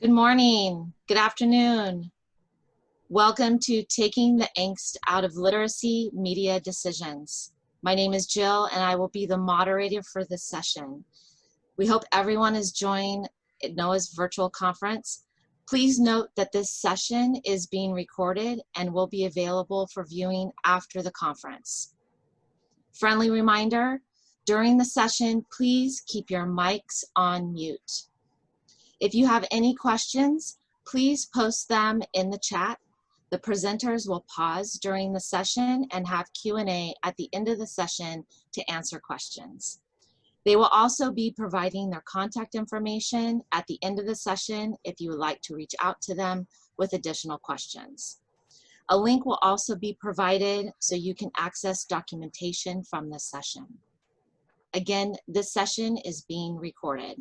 Good morning, good afternoon. Welcome to Taking the Angst Out of Literacy Media Decisions. My name is Jill and I will be the moderator for this session. We hope everyone is joining NOAA's virtual conference. Please note that this session is being recorded and will be available for viewing after the conference. Friendly reminder, during the session, please keep your mics on mute. If you have any questions, please post them in the chat. The presenters will pause during the session and have Q&A at the end of the session to answer questions. They will also be providing their contact information at the end of the session if you would like to reach out to them with additional questions. A link will also be provided so you can access documentation from this session. Again, this session is being recorded.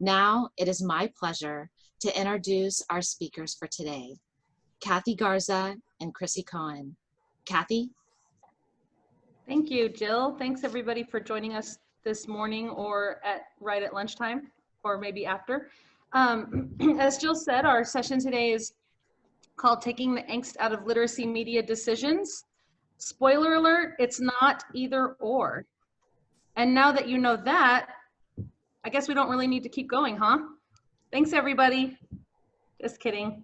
Now, it is my pleasure to introduce our speakers for today, Kathi Garza and Chrissy Cowan. Kathi? Thank you, Jill. Thanks everybody for joining us this morning or right at lunchtime or maybe after. As Jill said, our session today is called Taking the Angst Out of Literacy Media Decisions. Spoiler alert, it's not either or. And now that you know that, I guess we don't really need to keep going, huh? Thanks, everybody. Just kidding.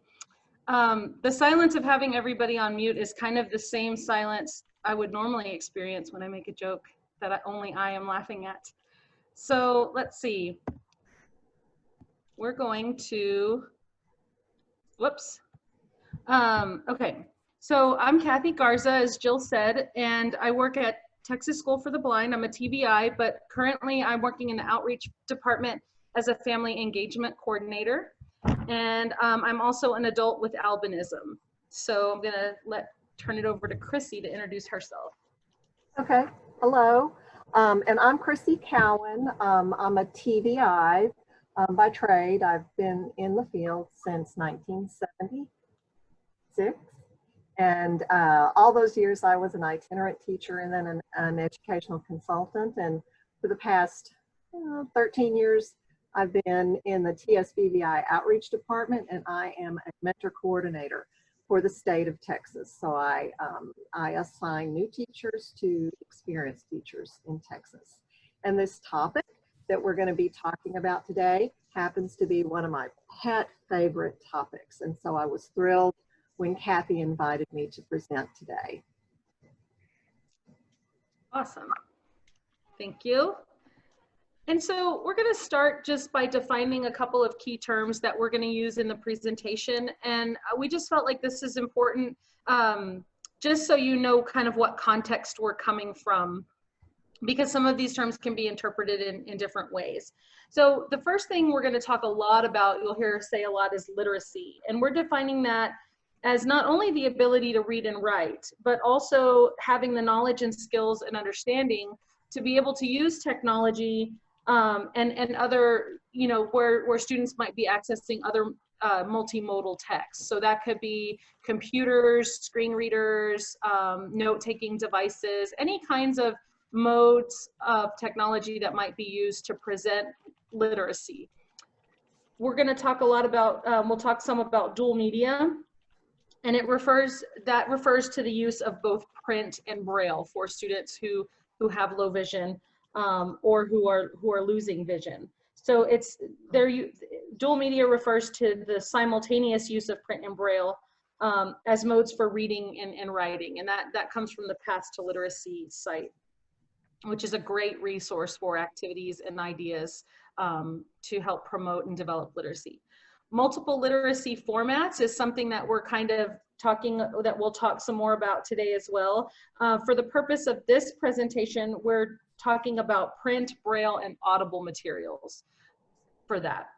The silence of having everybody on mute is kind of the same silence I would normally experience when I make a joke that only I am laughing at. So let's see. We're going to, whoops. Okay, so I'm Kathi Garza, as Jill said, and I work at Texas School for the Blind. I'm a TVI, but currently I'm working in the outreach department as a family engagement coordinator. And I'm also an adult with albinism. So I'm gonna turn it over to Chrissy to introduce herself. Okay, hello. And I'm Chrissy Cowan. I'm a TVI by trade. I've been in the field since 1976. And all those years I was an itinerant teacher and then an educational consultant. And for the past 13 years, I've been in the TSVVI outreach department, and I am a mentor coordinator for the state of Texas. So I assign new teachers to experienced teachers in Texas. And this topic that we're going to be talking about today happens to be one of my pet favorite topics. And so I was thrilled when Kathi invited me to present today. Awesome. Thank you. And so we're going to start just by defining a couple of key terms that we're going to use in the presentation. And we just felt like this is important just so you know kind of what context we're coming from, because some of these terms can be interpreted in different ways. So the first thing we're going to talk a lot about, you'll hear us say a lot, is literacy. And we're defining that as not only the ability to read and write, but also having the knowledge and skills and understanding to be able to use technology and other, you know, where students might be accessing other multimodal text. So that could be computers, screen readers, note-taking devices, any kinds of modes of technology that might be used to present literacy. We're going to talk a lot about, we'll talk some about dual media. And that refers to the use of both print and braille for students who have low vision or who are losing vision. So dual media refers to the simultaneous use of print and braille as modes for reading and writing, and that comes from the Path to Literacy site, which is a great resource for activities and ideas to help promote and develop literacy. Multiple literacy formats is something that we're kind of that we'll talk some more about today as well. For the purpose of this presentation, we're talking about print, braille, and audible materials for that.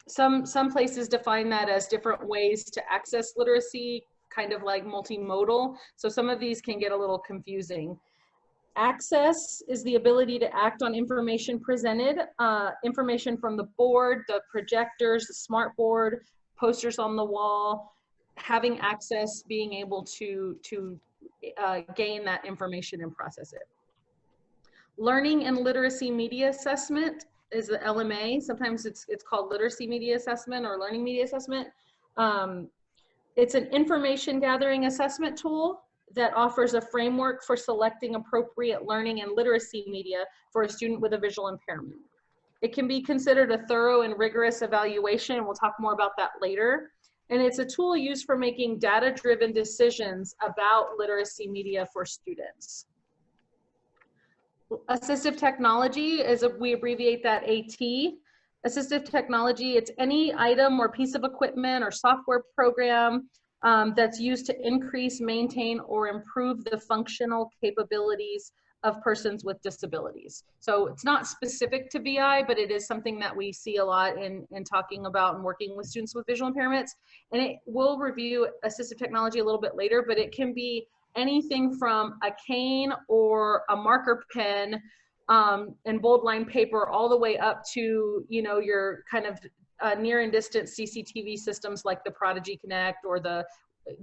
Some places define that as different ways to access literacy, kind of like multimodal. So some of these can get a little confusing. Access is the ability to act on information presented, information from the board, the projectors, the smart board, posters on the wall, having access, being able to gain that information and process it. Learning and literacy media assessment is the LMA. Sometimes it's called literacy media assessment or learning media assessment. It's an information gathering assessment tool that offers a framework for selecting appropriate learning and literacy media for a student with a visual impairment. It can be considered a thorough and rigorous evaluation, and we'll talk more about that later. And it's a tool used for making data-driven decisions about literacy media for students. Assistive technology we abbreviate that AT. Assistive technology, it's any item or piece of equipment or software program that's used to increase, maintain, or improve the functional capabilities of persons with disabilities. So it's not specific to VI, but it is something that we see a lot in talking about and working with students with visual impairments. And we'll review assistive technology a little bit later, but it can be anything from a cane or a marker pen and bold line paper all the way up to, you know, your kind of near and distant CCTV systems like the Prodigy Connect or the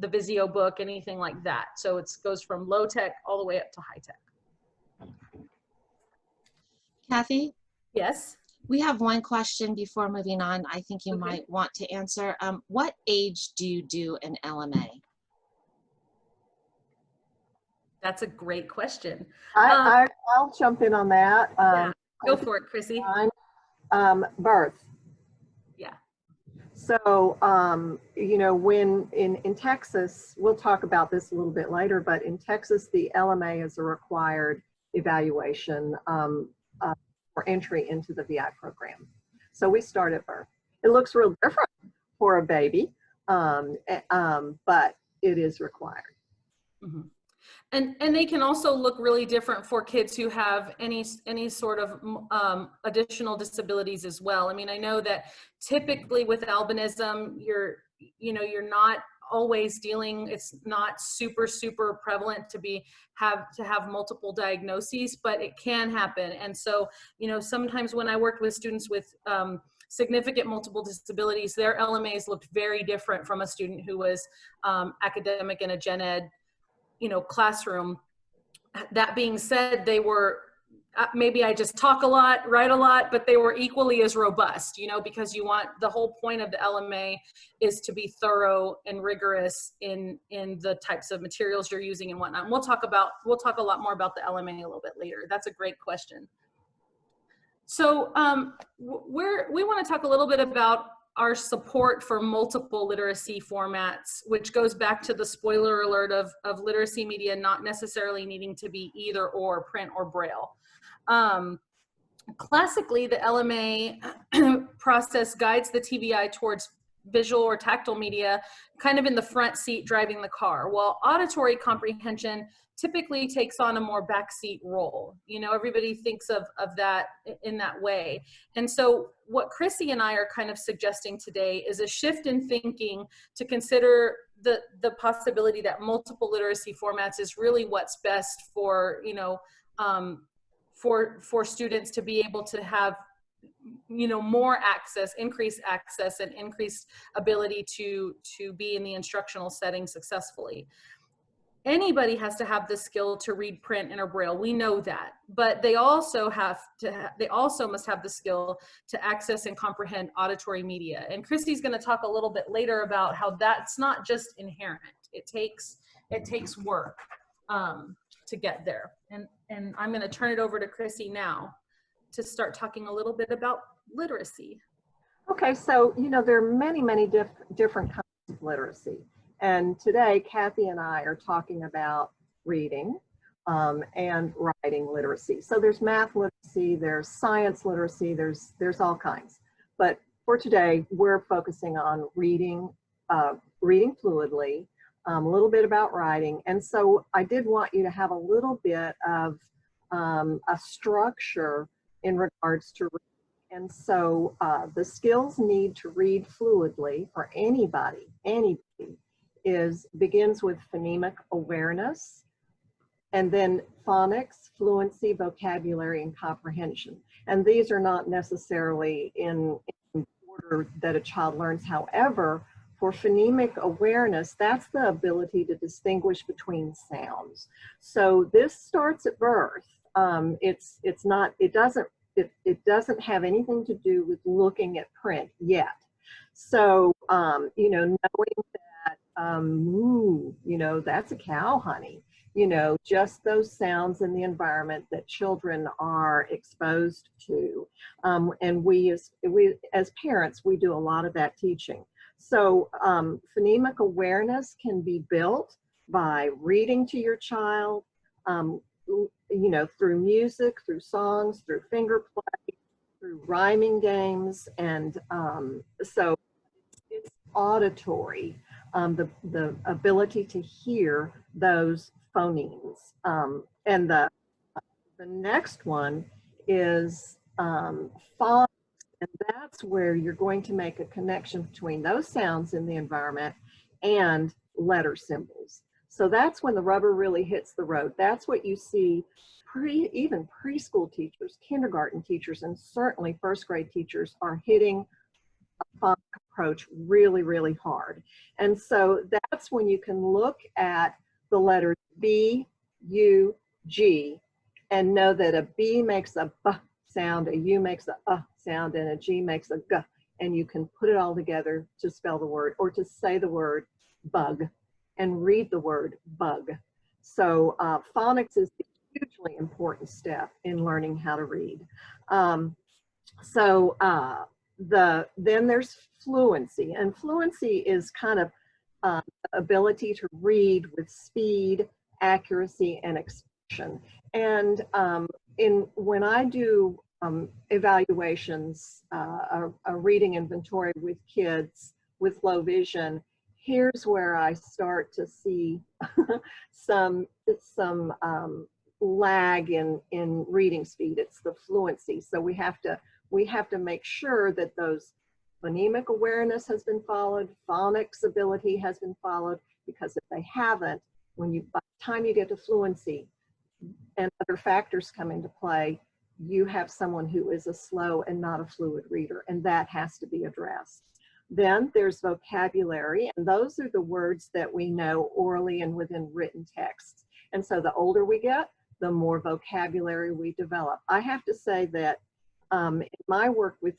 Vizio book, anything like that. So it goes from low tech all the way up to high tech. Kathy? Yes. We have one question before moving on. I think you might want to answer. What age do you do an LMA? That's a great question. I'll jump in on that. Yeah, go for it, Chrissy. Birth. Yeah. So, you know, when in Texas, we'll talk about this a little bit later, but in Texas, the LMA is a required evaluation for entry into the VI program. So we start at birth. It looks real different for a baby, but it is required. Mm-hmm. And they can also look really different for kids who have any sort of additional disabilities as well. I mean, I know that typically with albinism, you're not always dealing, it's not super prevalent to have multiple diagnoses, but it can happen. And so, you know, sometimes when I worked with students with significant multiple disabilities, their LMAs looked very different from a student who was academic in a gen ed, you know, classroom. That being said, they were, maybe I just talk a lot, write a lot, but they were equally as robust, you know, because you want, the whole point of the LMA is to be thorough and rigorous in the types of materials you're using and whatnot. And we'll talk a lot more about the LMA a little bit later. That's a great question. So we want to talk a little bit about our support for multiple literacy formats, which goes back to the spoiler alert of literacy media not necessarily needing to be either or, print or braille. Classically, the LMA process guides the TVI towards visual or tactile media kind of in the front seat driving the car, while auditory comprehension typically takes on a more backseat role. You know, everybody thinks of that in that way. And so what Chrissy and I are kind of suggesting today is a shift in thinking to consider the possibility that multiple literacy formats is really what's best for, you know, for students to be able to have, you know, more access, increased access, and increased ability to be in the instructional setting successfully. Anybody has to have the skill to read print and or braille. We know that, but they also must have the skill to access and comprehend auditory media. And Christy's going to talk a little bit later about how that's not just inherent. It takes work to get there. And I'm going to turn it over to Chrissy now to start talking a little bit about literacy. Okay, so, you know, there are many different kinds of literacy. And today, Kathy and I are talking about reading and writing literacy. So there's math literacy, there's science literacy, there's all kinds. But for today, we're focusing on reading fluidly, a little bit about writing. And so I did want you to have a little bit of a structure in regards to reading. And so the skills need to read fluidly for anybody begins with phonemic awareness, and then phonics, fluency, vocabulary, and comprehension. And these are not necessarily in order that a child learns. However, for phonemic awareness, that's the ability to distinguish between sounds. So this starts at birth. It it doesn't have anything to do with looking at print yet. So, you know, knowing that, you know, that's a cow, honey. You know, just those sounds in the environment that children are exposed to. And we as parents, we do a lot of that teaching. So phonemic awareness can be built by reading to your child, you know, through music, through songs, through finger play, through rhyming games. And so it's auditory, the ability to hear those phonemes. And the next one is phonics, and that's where you're going to make a connection between those sounds in the environment and letter symbols. So that's when the rubber really hits the road. That's what you see even preschool teachers, kindergarten teachers, and certainly first grade teachers are hitting a phonic approach really, really hard. And so that's when you can look at the letters B, U, G, and know that a B makes a B sound, a U makes a sound, and a G makes a G. And you can put it all together to spell the word or to say the word bug and read the word bug. So phonics is a hugely important step in learning how to read. Then there's fluency, and fluency is kind of ability to read with speed, accuracy, and expression. And when I do evaluations, a reading inventory with kids with low vision, here's where I start to see some lag in reading speed. It's the fluency. So we have to make sure that those phonemic awareness has been followed, phonics ability has been followed, because if they haven't, by the time you get to fluency and other factors come into play, you have someone who is a slow and not a fluid reader, and that has to be addressed. Then there's vocabulary, and those are the words that we know orally and within written texts. And so the older we get, the more vocabulary we develop. I have to say that in my work with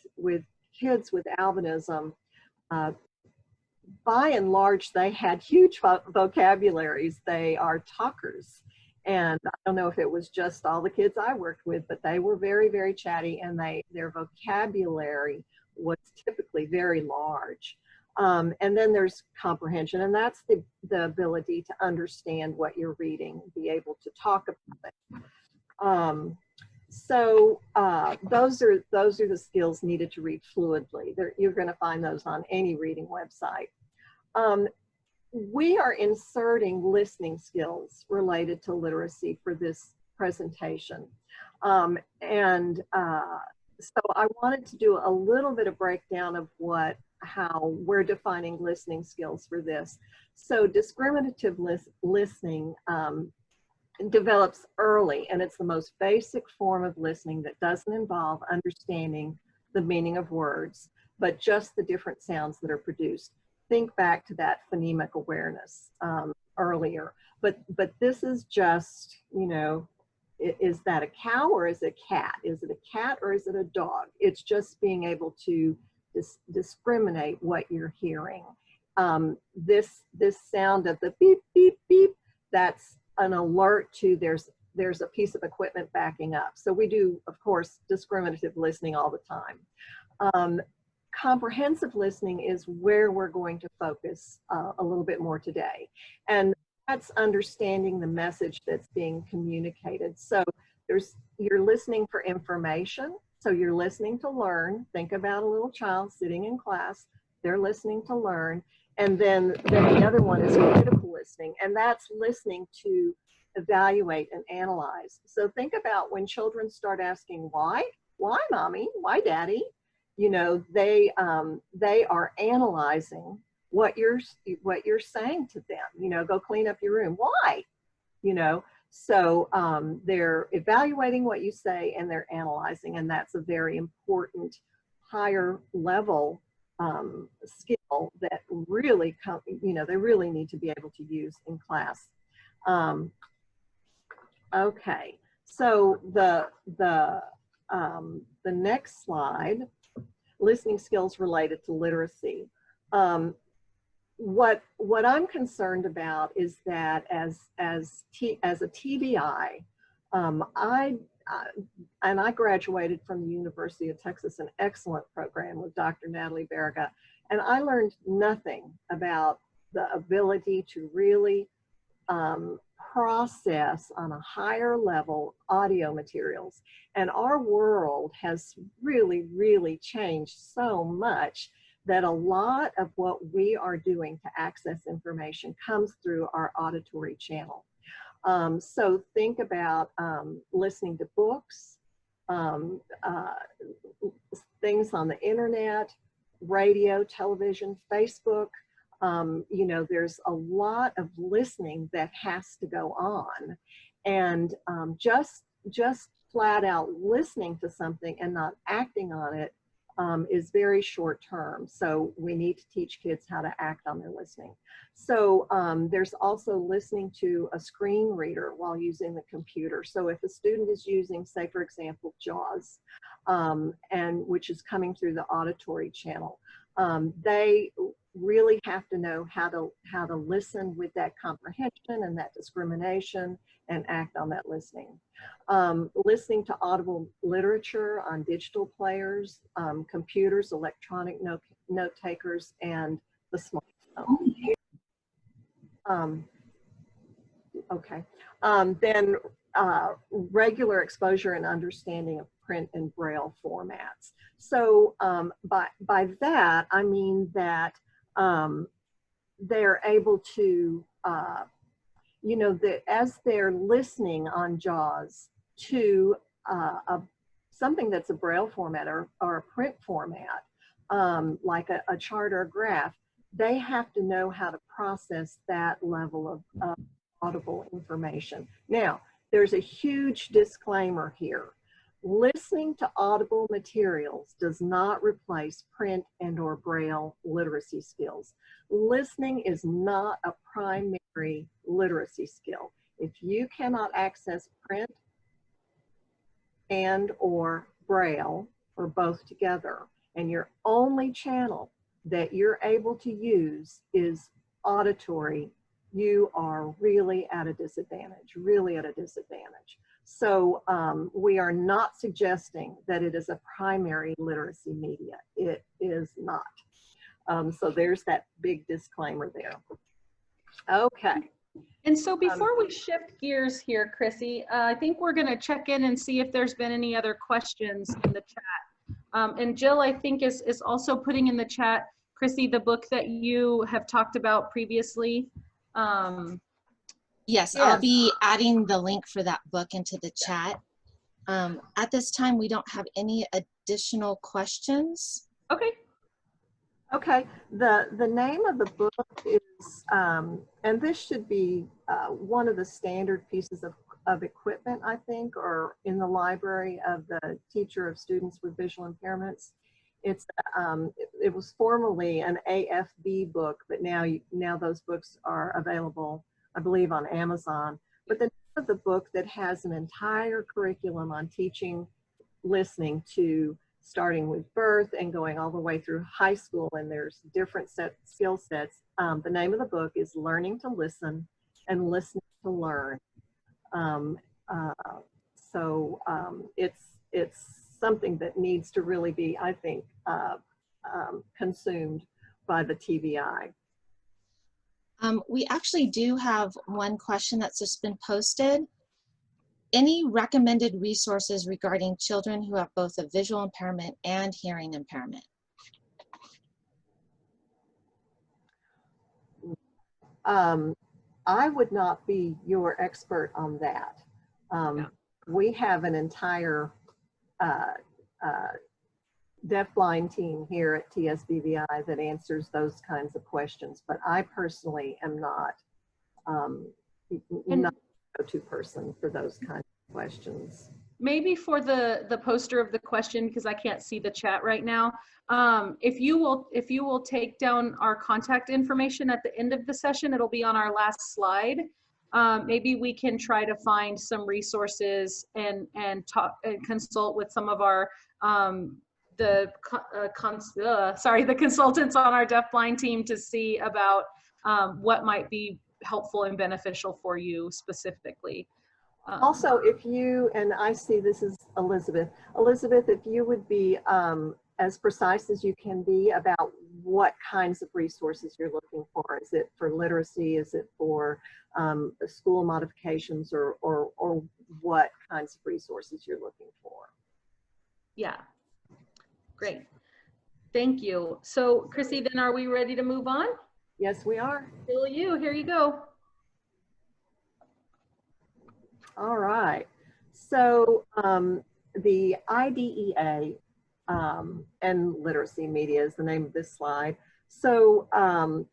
kids with albinism, by and large, they had huge vocabularies. They are talkers. And I don't know if it was just all the kids I worked with, but they were very, very chatty, and their vocabulary was typically very large. And then there's comprehension, and that's the ability to understand what you're reading, be able to talk about it. Those are the skills needed to read fluidly. You're going to find those on any reading website. We are inserting listening skills related to literacy for this presentation. So I wanted to do a little bit of breakdown of how we're defining listening skills for this. So discriminative listening develops early, and it's the most basic form of listening that doesn't involve understanding the meaning of words, but just the different sounds that are produced. Think back to that phonemic awareness earlier, but this is just, you know, is that a cow or is it a cat? Is it a cat or is it a dog? It's just being able to discriminate what you're hearing. This sound of the beep, beep, beep, that's an alert to there's a piece of equipment backing up. So we do, of course, discriminative listening all the time. Comprehensive listening is where we're going to focus a little bit more today. And that's understanding the message that's being communicated. So you're listening for information. So you're listening to learn. Think about a little child sitting in class. They're listening to learn. And then the other one is critical listening. And that's listening to evaluate and analyze. So think about when children start asking, why? Why, mommy? Why, daddy? You know, they are analyzing what you're saying to them. You know, go clean up your room. Why? You know, so they're evaluating what you say and they're analyzing, and that's a very important higher level skill that really they really need to be able to use in class. Okay, so the the next slide, listening skills related to literacy. What I'm concerned about is that as a TVI, I graduated from the University of Texas, an excellent program with Dr. Natalie Berga, and I learned nothing about the ability to really process on a higher level audio materials. And our world has really, really changed so much that a lot of what we are doing to access information comes through our auditory channel. So think about listening to books, things on the internet, radio, television, Facebook. You know, there's a lot of listening that has to go on, and just flat out listening to something and not acting on it is very short term. So we need to teach kids how to act on their listening. So there's also listening to a screen reader while using the computer. So if a student is using, say for example, JAWS, and which is coming through the auditory channel, they really have to know how to listen with that comprehension and that discrimination and act on that listening. Listening to audible literature on digital players, computers, electronic note takers, and the smartphone. Okay. Then regular exposure and understanding of print and braille formats. So by that, I mean that they're able to, you know, as they're listening on JAWS to something that's a braille format or a print format, like a chart or a graph, they have to know how to process that level of audible information. Now, there's a huge disclaimer here. Listening to audible materials does not replace print and or braille literacy skills. Listening is not a primary literacy skill. If you cannot access print and or braille, or both together, and your only channel that you're able to use is auditory, you are really at a disadvantage, really at a disadvantage. So we are not suggesting that it is a primary literacy media. It is not. So there's that big disclaimer there. Okay. And so before we shift gears here, Chrissy, I think we're going to check in and see if there's been any other questions in the chat. And Jill, I think, is also putting in the chat, Chrissy, the book that you have talked about previously. Yes, Yeah. I'll be adding the link for that book into the chat. At this time, we don't have any additional questions. Okay. Okay, the name of the book is, and this should be one of the standard pieces of equipment, I think, or in the library of the teacher of students with visual impairments. It's it was formerly an AFB book, but now those books are available, I believe, on Amazon. But the name of the book that has an entire curriculum on teaching listening to starting with birth and going all the way through high school, and there's different skill sets. The name of the book is Learning to Listen and Listening to Learn. It's something that needs to really be, I think, consumed by the TVI. We actually do have one question that's just been posted. Any recommended resources regarding children who have both a visual impairment and hearing impairment? I would not be your expert on that. Yeah. We have an entire deafblind team here at TSBVI that answers those kinds of questions, but I personally am not not a go-to person for those kinds of questions. Maybe for the poster of the question, because I can't see the chat right now, if you will take down our contact information at the end of the session, it'll be on our last slide. maybe we can try to find some resources and talk and consult with some of our the consultants on our deafblind team to see about what might be helpful and beneficial for you specifically. Also, if you, and I see this is Elizabeth. Elizabeth, if you would be as precise as you can be about what kinds of resources you're looking for. Is it for literacy? Is it for school modifications, or what kinds of resources you're looking for? Yeah, great. Thank you. So Chrissy, then are we ready to move on? Yes, we are. Here you go. All right. So the IDEA and literacy media is the name of this slide. So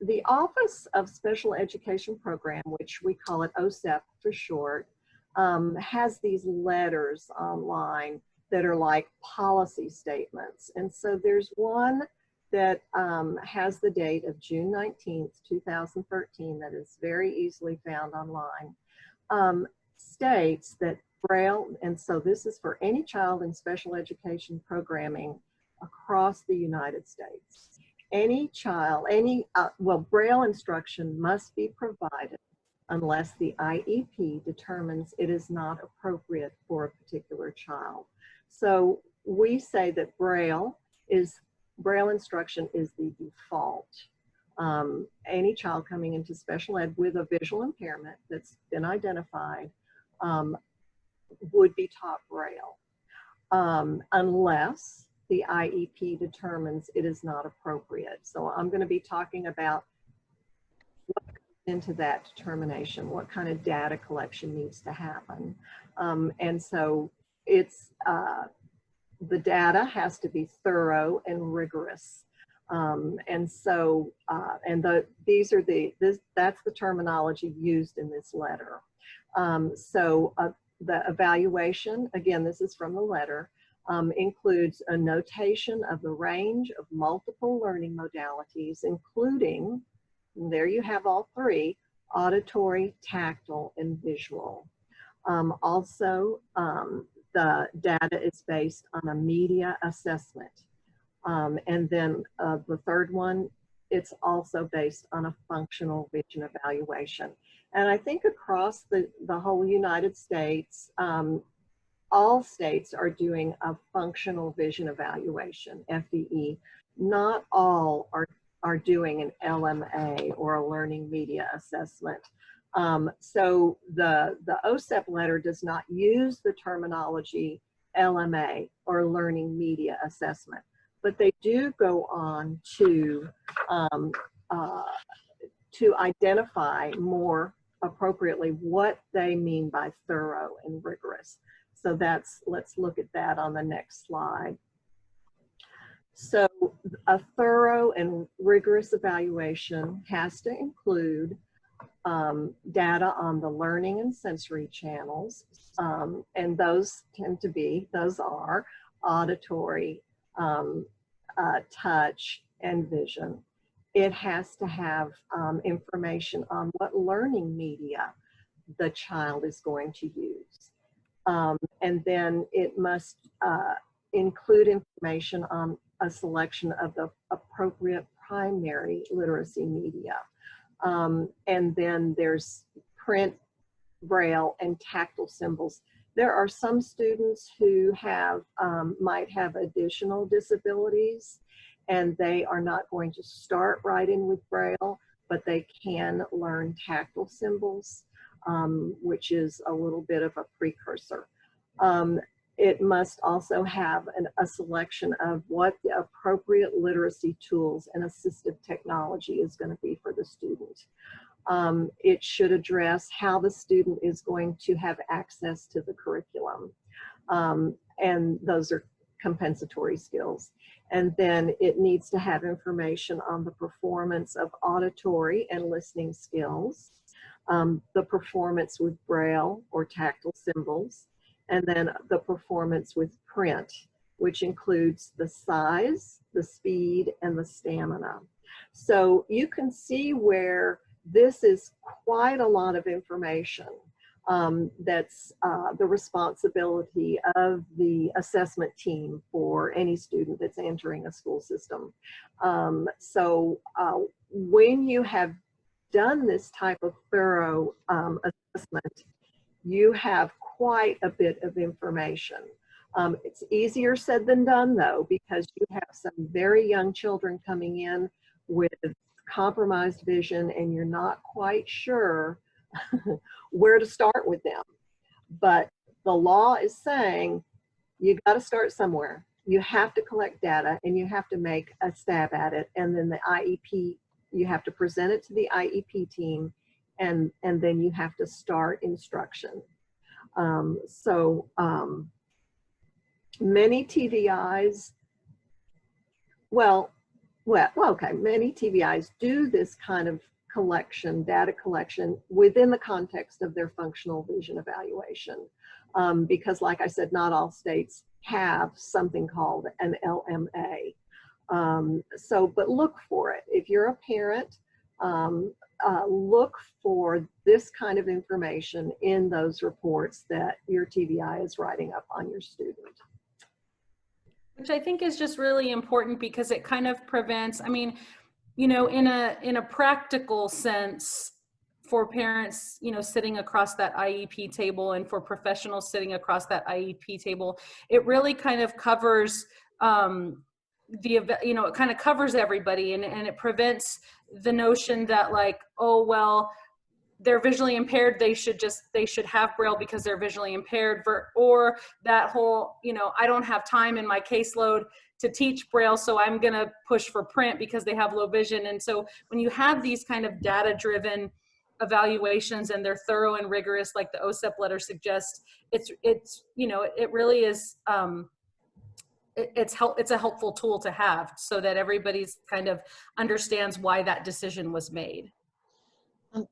the Office of Special Education Program, which we call it OSEP for short, has these letters online that are like policy statements. And so there's one that has the date of June 19th, 2013, that is very easily found online. States that Braille, and so this is for any child in special education programming across the United States. Any child, Braille instruction must be provided unless the IEP determines it is not appropriate for a particular child. So we say that Braille instruction is the default. Any child coming into special ed with a visual impairment that's been identified would be taught Braille, unless the IEP determines it is not appropriate. So I'm going to be talking about what goes into that determination, what kind of data collection needs to happen. And so it's, the data has to be thorough and rigorous. And so, that's the terminology used in this letter. The evaluation, again, this is from the letter, includes a notation of the range of multiple learning modalities, including, and there you have all three, auditory, tactile, and visual. Also, the data is based on a media assessment. And then the third one, it's also based on a functional vision evaluation. And I think across the whole United States, all states are doing a functional vision evaluation, FVE. Not all are doing an LMA or a learning media assessment. So the OSEP letter does not use the terminology LMA or learning media assessment, but they do go on to identify more appropriately what they mean by thorough and rigorous. So let's look at that on the next slide. So a thorough and rigorous evaluation has to include data on the learning and sensory channels, and those are auditory, touch, and vision. It has to have information on what learning media the child is going to use. And then it must include information on a selection of the appropriate primary literacy media. And then there's print, Braille, and tactile symbols. There are some students who might have additional disabilities, and they are not going to start writing with Braille, but they can learn tactile symbols, which is a little bit of a precursor. It must also have a selection of what the appropriate literacy tools and assistive technology is going to be for the student. It should address how the student is going to have access to the curriculum. And those are compensatory skills. And then it needs to have information on the performance of auditory and listening skills, the performance with Braille or tactile symbols, and then the performance with print, which includes the size, the speed, and the stamina. So you can see where this is quite a lot of information. That's the responsibility of the assessment team for any student that's entering a school system. So when you have done this type of thorough assessment, you have quite a bit of information. It's easier said than done, though, because you have some very young children coming in with compromised vision, and you're not quite sure where to start with them. But the law is saying you got to start somewhere. You have to collect data, and you have to make a stab at it. And then the IEP, you have to present it to the IEP team, and then you have to start instruction. Many TVIs, many TVIs do this kind of collection, data collection, within the context of their functional vision evaluation. Because like I said, not all states have something called an LMA. But look for it. If you're a parent, look for this kind of information in those reports that your TVI is writing up on your student. Which I think is just really important, because it kind of prevents, I mean, you know, in a practical sense, for parents, you know, sitting across that IEP table, and for professionals sitting across that IEP table, it really kind of covers it kind of covers everybody, and it prevents the notion that, like, oh, well, they're visually impaired, they should have Braille because they're visually impaired, or that whole, you know, I don't have time in my caseload to teach Braille, so I'm going to push for print because they have low vision. And so when you have these kind of data-driven evaluations, and they're thorough and rigorous, like the OSEP letter suggests, it's you know, it really is, it's a helpful tool to have, so that everybody's kind of understands why that decision was made.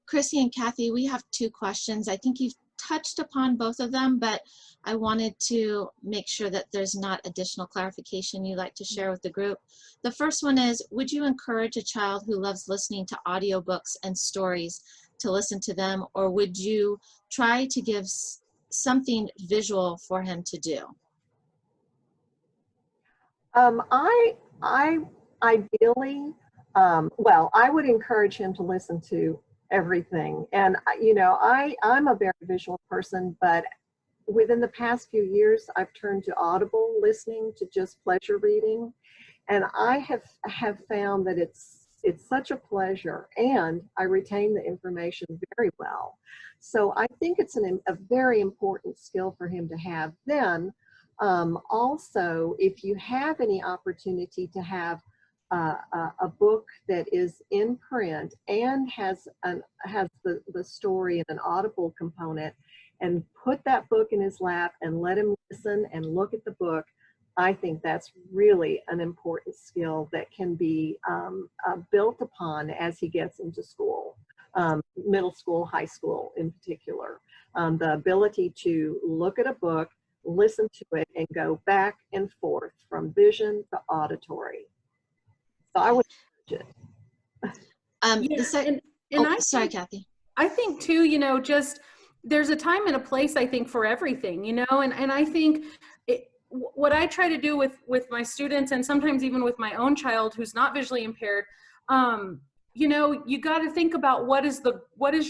Chrissy and Kathy, we have two questions. I think you've touched upon both of them, but I wanted to make sure that there's not additional clarification you'd like to share with the group. The first one is, would you encourage a child who loves listening to audiobooks and stories to listen to them, or would you try to give something visual for him to do? I ideally, I would encourage him to listen to everything. And, you know, I'm a very visual person, but within the past few years, I've turned to audible listening, to just pleasure reading. And I have found that it's such a pleasure, and I retain the information very well. So I think it's a very important skill for him to have. Then also, if you have any opportunity to have a book that is in print and has the story and an audible component, and put that book in his lap and let him listen and look at the book, I think that's really an important skill that can be built upon as he gets into school, middle school, high school in particular. The ability to look at a book, listen to it, and go back and forth from vision to auditory. So I would encourage it. Sorry, Kathy. I think too, you know, just there's a time and a place, I think, for everything, you know, and I think what I try to do with my students, and sometimes even with my own child who's not visually impaired, you know, you got to think about what is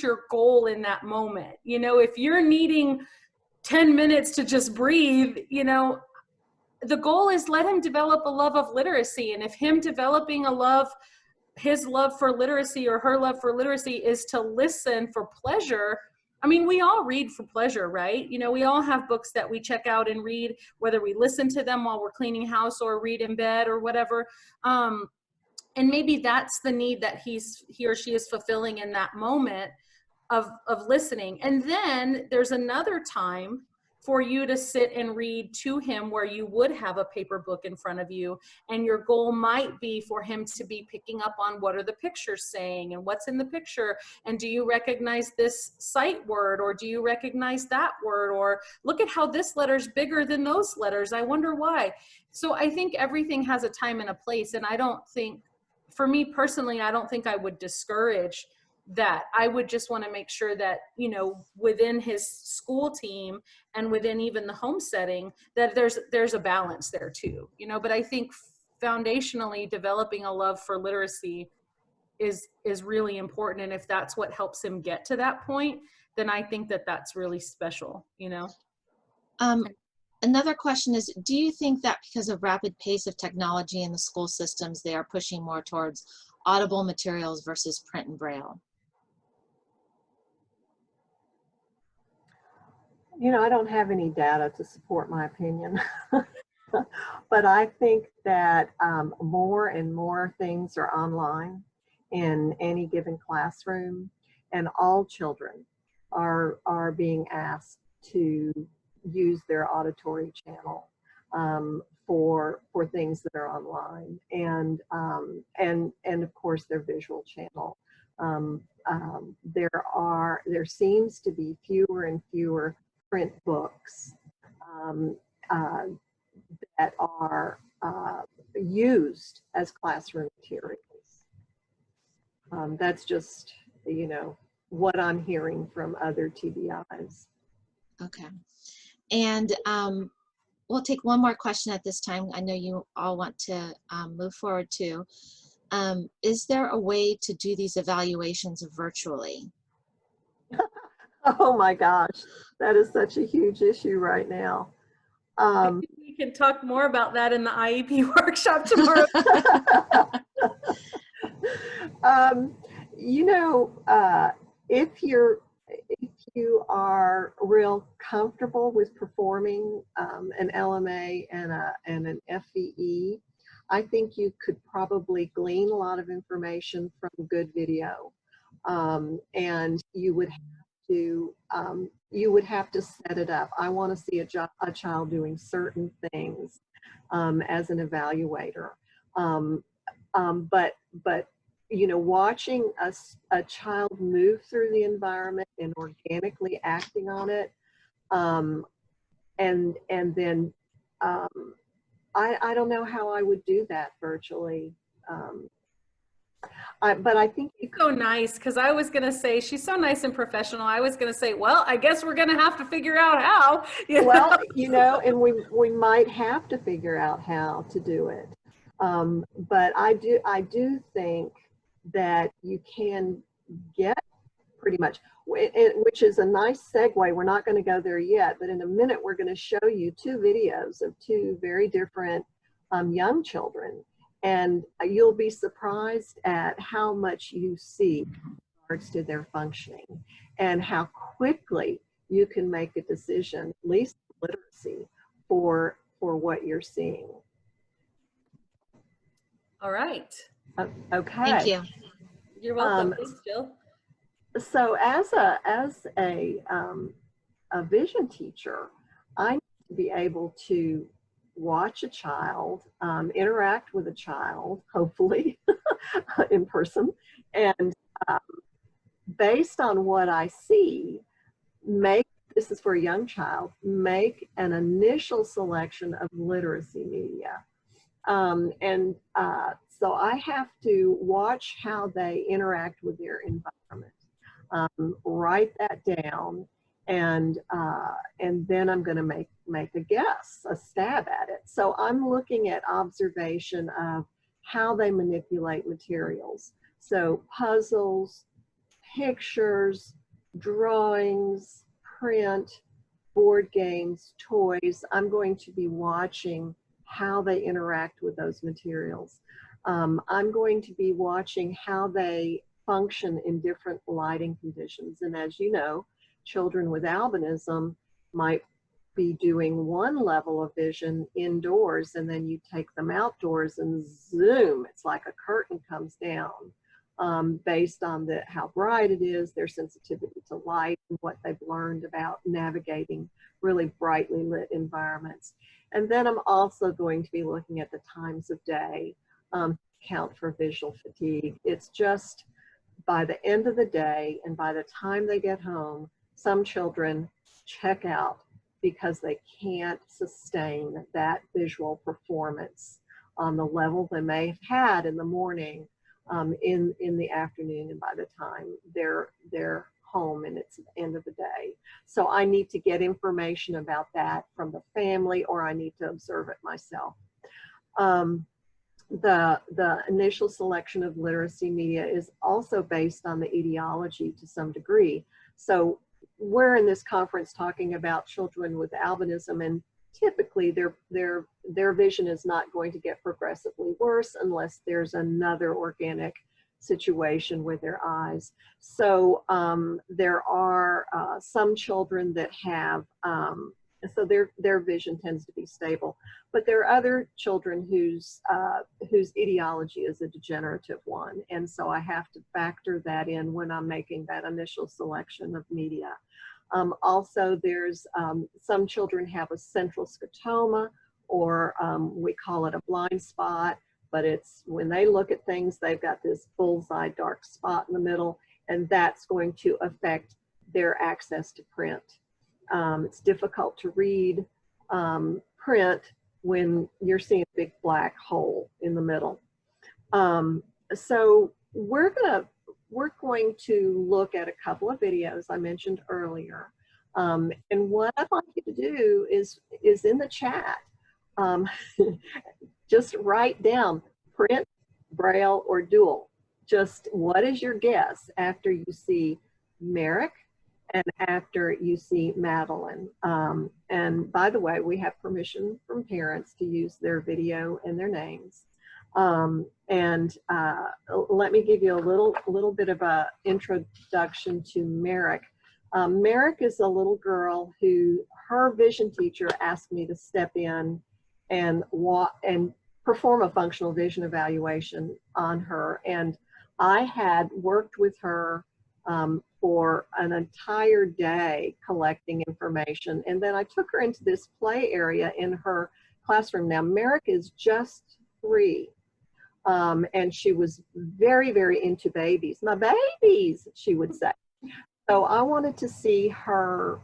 your goal in that moment. You know, if you're needing 10 minutes to just breathe, you know, the goal is let him develop a love of literacy. And if him developing his love for literacy, or her love for literacy, is to listen for pleasure. I mean, we all read for pleasure, right? You know, we all have books that we check out and read, whether we listen to them while we're cleaning house or read in bed or whatever. And maybe that's the need that he or she is fulfilling in that moment of listening. And then there's another time for you to sit and read to him, where you would have a paper book in front of you, and your goal might be for him to be picking up on what are the pictures saying and what's in the picture, and do you recognize this sight word, or do you recognize that word, or look at how this letter's bigger than those letters, I wonder why. So I think everything has a time and a place, and I don't think, for me personally, I don't think I would discourage that. I would just want to make sure that, you know, within his school team and within even the home setting, that there's a balance there too, you know. But I think foundationally developing a love for literacy is really important. And if that's what helps him get to that point, then I think that that's really special, you know. Another question is, do you think that because of rapid pace of technology in the school systems, they are pushing more towards audible materials versus print and braille? You know, I don't have any data to support my opinion, but I think that more and more things are online in any given classroom, and all children are being asked to use their auditory channel for things that are online, and of course their visual channel. There seems to be fewer and fewer print books that are used as classroom materials. That's just, you know, what I'm hearing from other TVIs. Okay. And we'll take one more question at this time. I know you all want to move forward too. Is there a way to do these evaluations virtually? Oh my gosh, that is such a huge issue right now. I think we can talk more about that in the IEP workshop tomorrow. You know, if you are real comfortable with performing an LMA and an FVE, I think you could probably glean a lot of information from good video, and you would have to set it up. I want to see a child doing certain things as an evaluator, but you know, watching a child move through the environment and organically acting on it, and then I don't know how I would do that virtually. But I think you so nice, because I was going to say, she's so nice and professional. I was going to say, well, I guess we're going to have to figure out how. Well, you know, and we might have to figure out how to do it. But I do think that you can get pretty much, which is a nice segue. We're not going to go there yet, but in a minute we're going to show you two videos of two very different young children, and you'll be surprised at how much you see in regards to their functioning and how quickly you can make a decision, at least literacy, for what you're seeing. All right. Okay. Thank you. You're welcome. Thanks, Jill. So as a vision teacher, I need to be able to watch a child, interact with a child, hopefully in person, and based on what I see, this is for a young child, make an initial selection of literacy media. So I have to watch how they interact with their environment, write that down, and then I'm going to make a guess, a stab at it. So I'm looking at observation of how they manipulate materials. So puzzles, pictures, drawings, print, board games, toys. I'm going to be watching how they interact with those materials. I'm going to be watching how they function in different lighting conditions. And as you know, children with albinism might be doing one level of vision indoors, and then you take them outdoors and zoom, it's like a curtain comes down, based on how bright it is, their sensitivity to light, and what they've learned about navigating really brightly lit environments. And then I'm also going to be looking at the times of day, count for visual fatigue. It's just by the end of the day and by the time they get home, some children check out because they can't sustain that visual performance on the level they may have had in the morning in the afternoon, and by the time they're home and it's the end of the day. So I need to get information about that from the family, or I need to observe it myself. The initial selection of literacy media is also based on the etiology to some degree. So we're in this conference talking about children with albinism, and typically their vision is not going to get progressively worse unless there's another organic situation with their eyes. So there are some children that have, so their vision tends to be stable, but there are other children whose etiology is a degenerative one, and so I have to factor that in when I'm making that initial selection of media. Also, there's some children have a central scotoma, or we call it a blind spot, but it's when they look at things, they've got this bullseye dark spot in the middle, and that's going to affect their access to print. It's difficult to read print when you're seeing a big black hole in the middle. So we're going to look at a couple of videos I mentioned earlier. And what I'd like you to do is in the chat, just write down print, braille, or dual. Just what is your guess after you see Merrick and after you see Madeline? And by the way, we have permission from parents to use their video and their names. Let me give you a little bit of a introduction to Merrick. Merrick is a little girl who her vision teacher asked me to step in and perform a functional vision evaluation on her. And I had worked with her for an entire day collecting information. And then I took her into this play area in her classroom. Now, Merrick is just 3. And she was very, very into babies. My babies, she would say. So I wanted to see her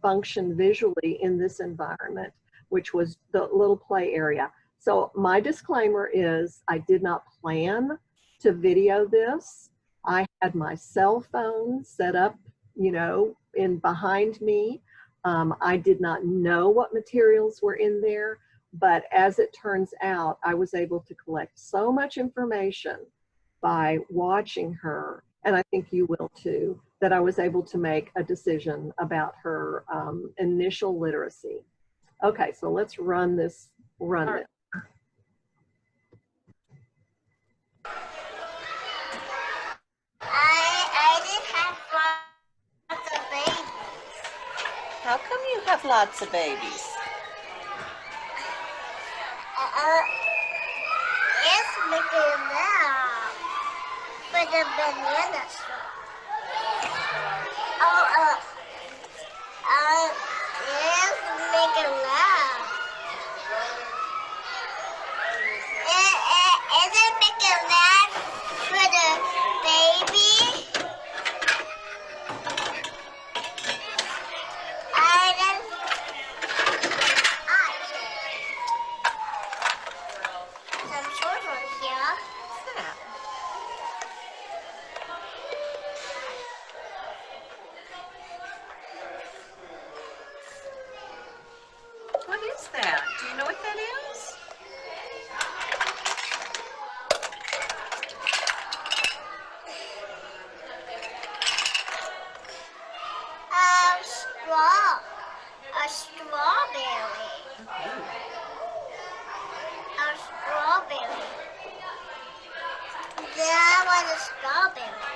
function visually in this environment, which was the little play area. So my disclaimer is I did not plan to video this. I had my cell phone set up, you know, in behind me. I did not know what materials were in there, but as it turns out, I was able to collect so much information by watching her, and I think you will too, that I was able to make a decision about her initial literacy. Okay, so let's run this. Right. I did have lots of babies. How come you have lots of babies? It's Mickey Mouse for the banana shop. It's Mickey Mouse. Is it Mickey Mouse for the baby? Some children here. What is that? Do you know what that is? A strawberry. A strawberry. That was a strawberry.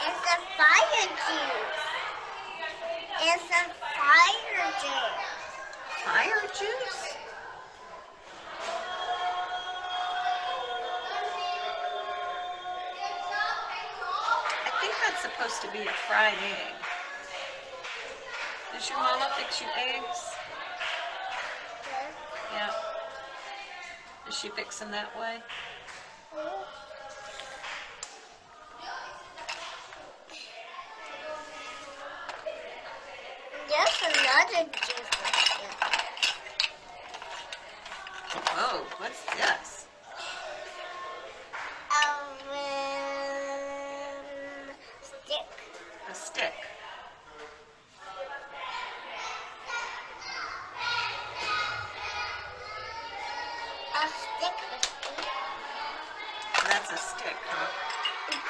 It's a fire juice. It's a fire juice. Fire juice? I think that's supposed to be a fried egg. Does your mama fix you eggs? Yeah. Does she fix them that way? There's another juice right here. Oh, what's this? Stick. A stick. A stick. That's a stick, huh?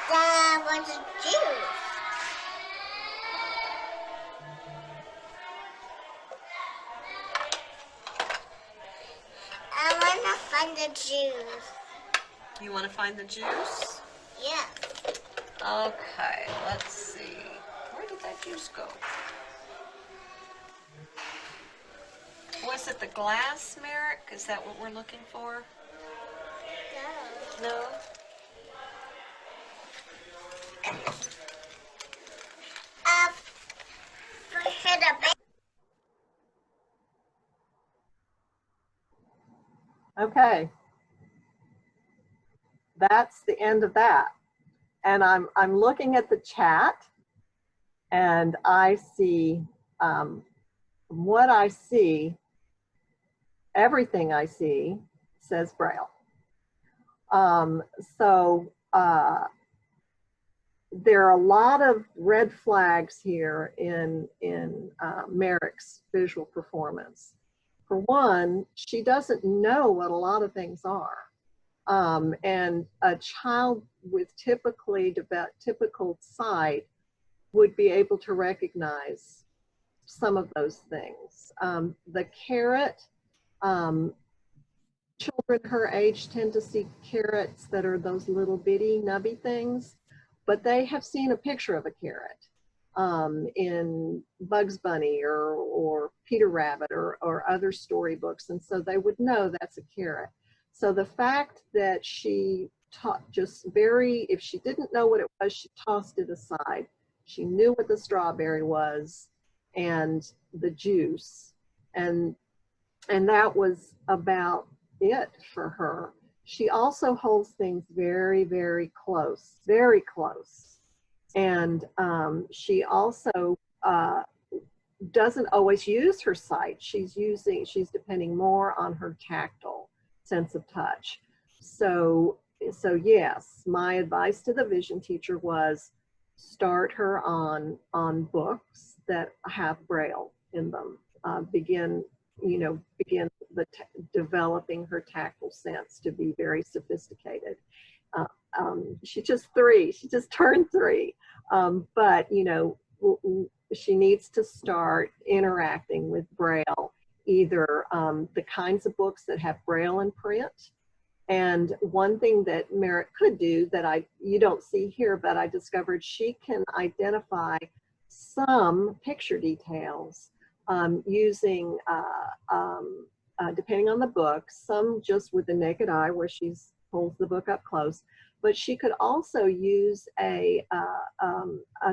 That was a juice. I want to find the juice. You want to find the juice? Yes. Okay, let's see. Where did that juice go? Was it the glass, Merrick? Is that what we're looking for? No. No? For the baby. Okay. That's the end of that. And I'm looking at the chat, and I see what I see, everything I see says Braille. There are a lot of red flags here in Merrick's visual performance. For one, she doesn't know what a lot of things are. And a child with typical sight would be able to recognize some of those things. The carrot, children her age tend to see carrots that are those little bitty nubby things, but they have seen a picture of a carrot in Bugs Bunny or Peter Rabbit or other storybooks, and so they would know that's a carrot. So the fact that she if she didn't know what it was, she tossed it aside. She knew what the strawberry was and the juice, and that was about it for her. She also holds things very, very close, very close. And she also doesn't always use her sight. She's depending more on her tactile sense of touch. So yes, my advice to the vision teacher was start her on books that have Braille in them. Begin developing her tactile sense to be very sophisticated. She's just 3. She just turned 3. But she needs to start interacting with Braille, either the kinds of books that have Braille in print. And one thing that Merrick could do that you don't see here, but I discovered she can identify some picture details using, depending on the book, some just with the naked eye where she pulls the book up close, but she could also use a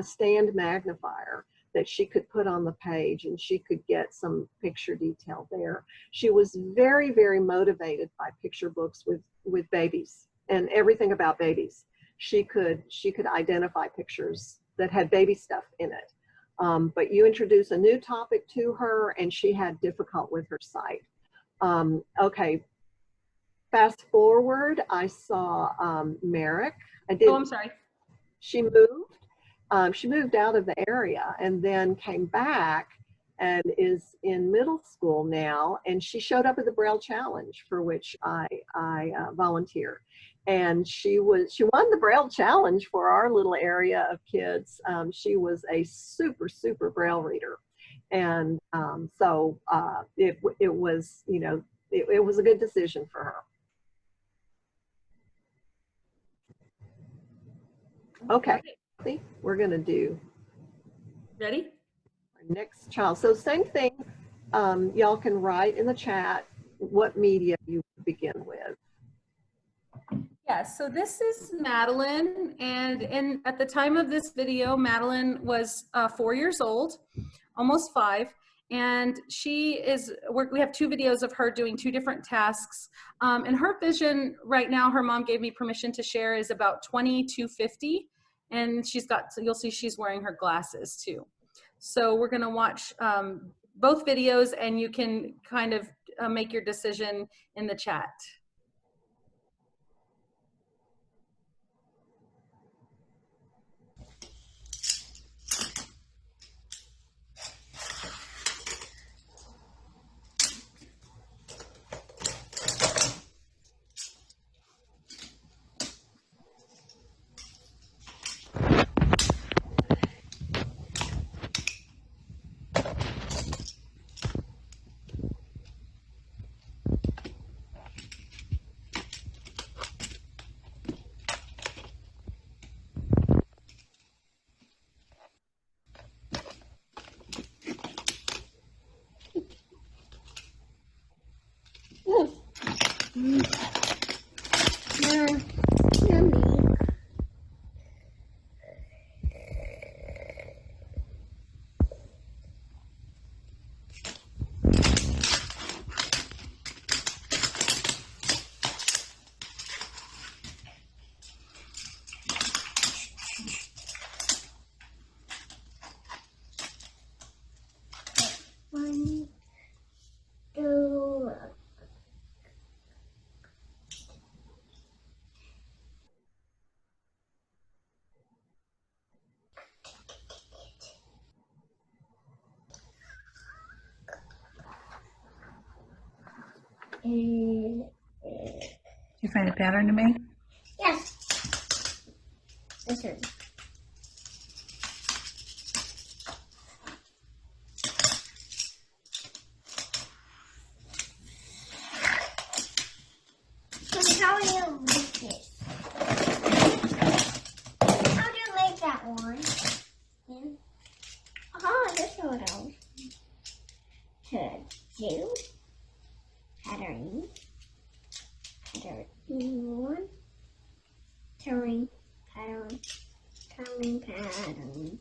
stand magnifier that she could put on the page, and she could get some picture detail there. She was very, very motivated by picture books with babies and everything about babies. She could identify pictures that had baby stuff in it. But you introduce a new topic to her, and she had difficult with her sight. Okay, fast forward, I saw Merrick. Oh, I'm sorry. She moved. She moved out of the area and then came back and is in middle school now. And she showed up at the Braille Challenge, for which I volunteered. And she won the Braille Challenge for our little area of kids. She was a super, super Braille reader. And so it was, it was a good decision for her. Okay, we're gonna do. Ready? Our next child. So same thing, y'all can write in the chat what media you begin with. Yeah, so this is Madeline, and at the time of this video, Madeline was 4 years old, almost 5, and we have 2 videos of her doing 2 different tasks. And her vision right now, her mom gave me permission to share, is about 20/50, and you'll see she's wearing her glasses too. So we're gonna watch both videos, and you can kind of make your decision in the chat. One, two. And You find a pattern to make? yes, this one. So how do you make this? How do you make that one? Yeah. Oh, this one goes to do pattern one, turning pattern, turning pattern.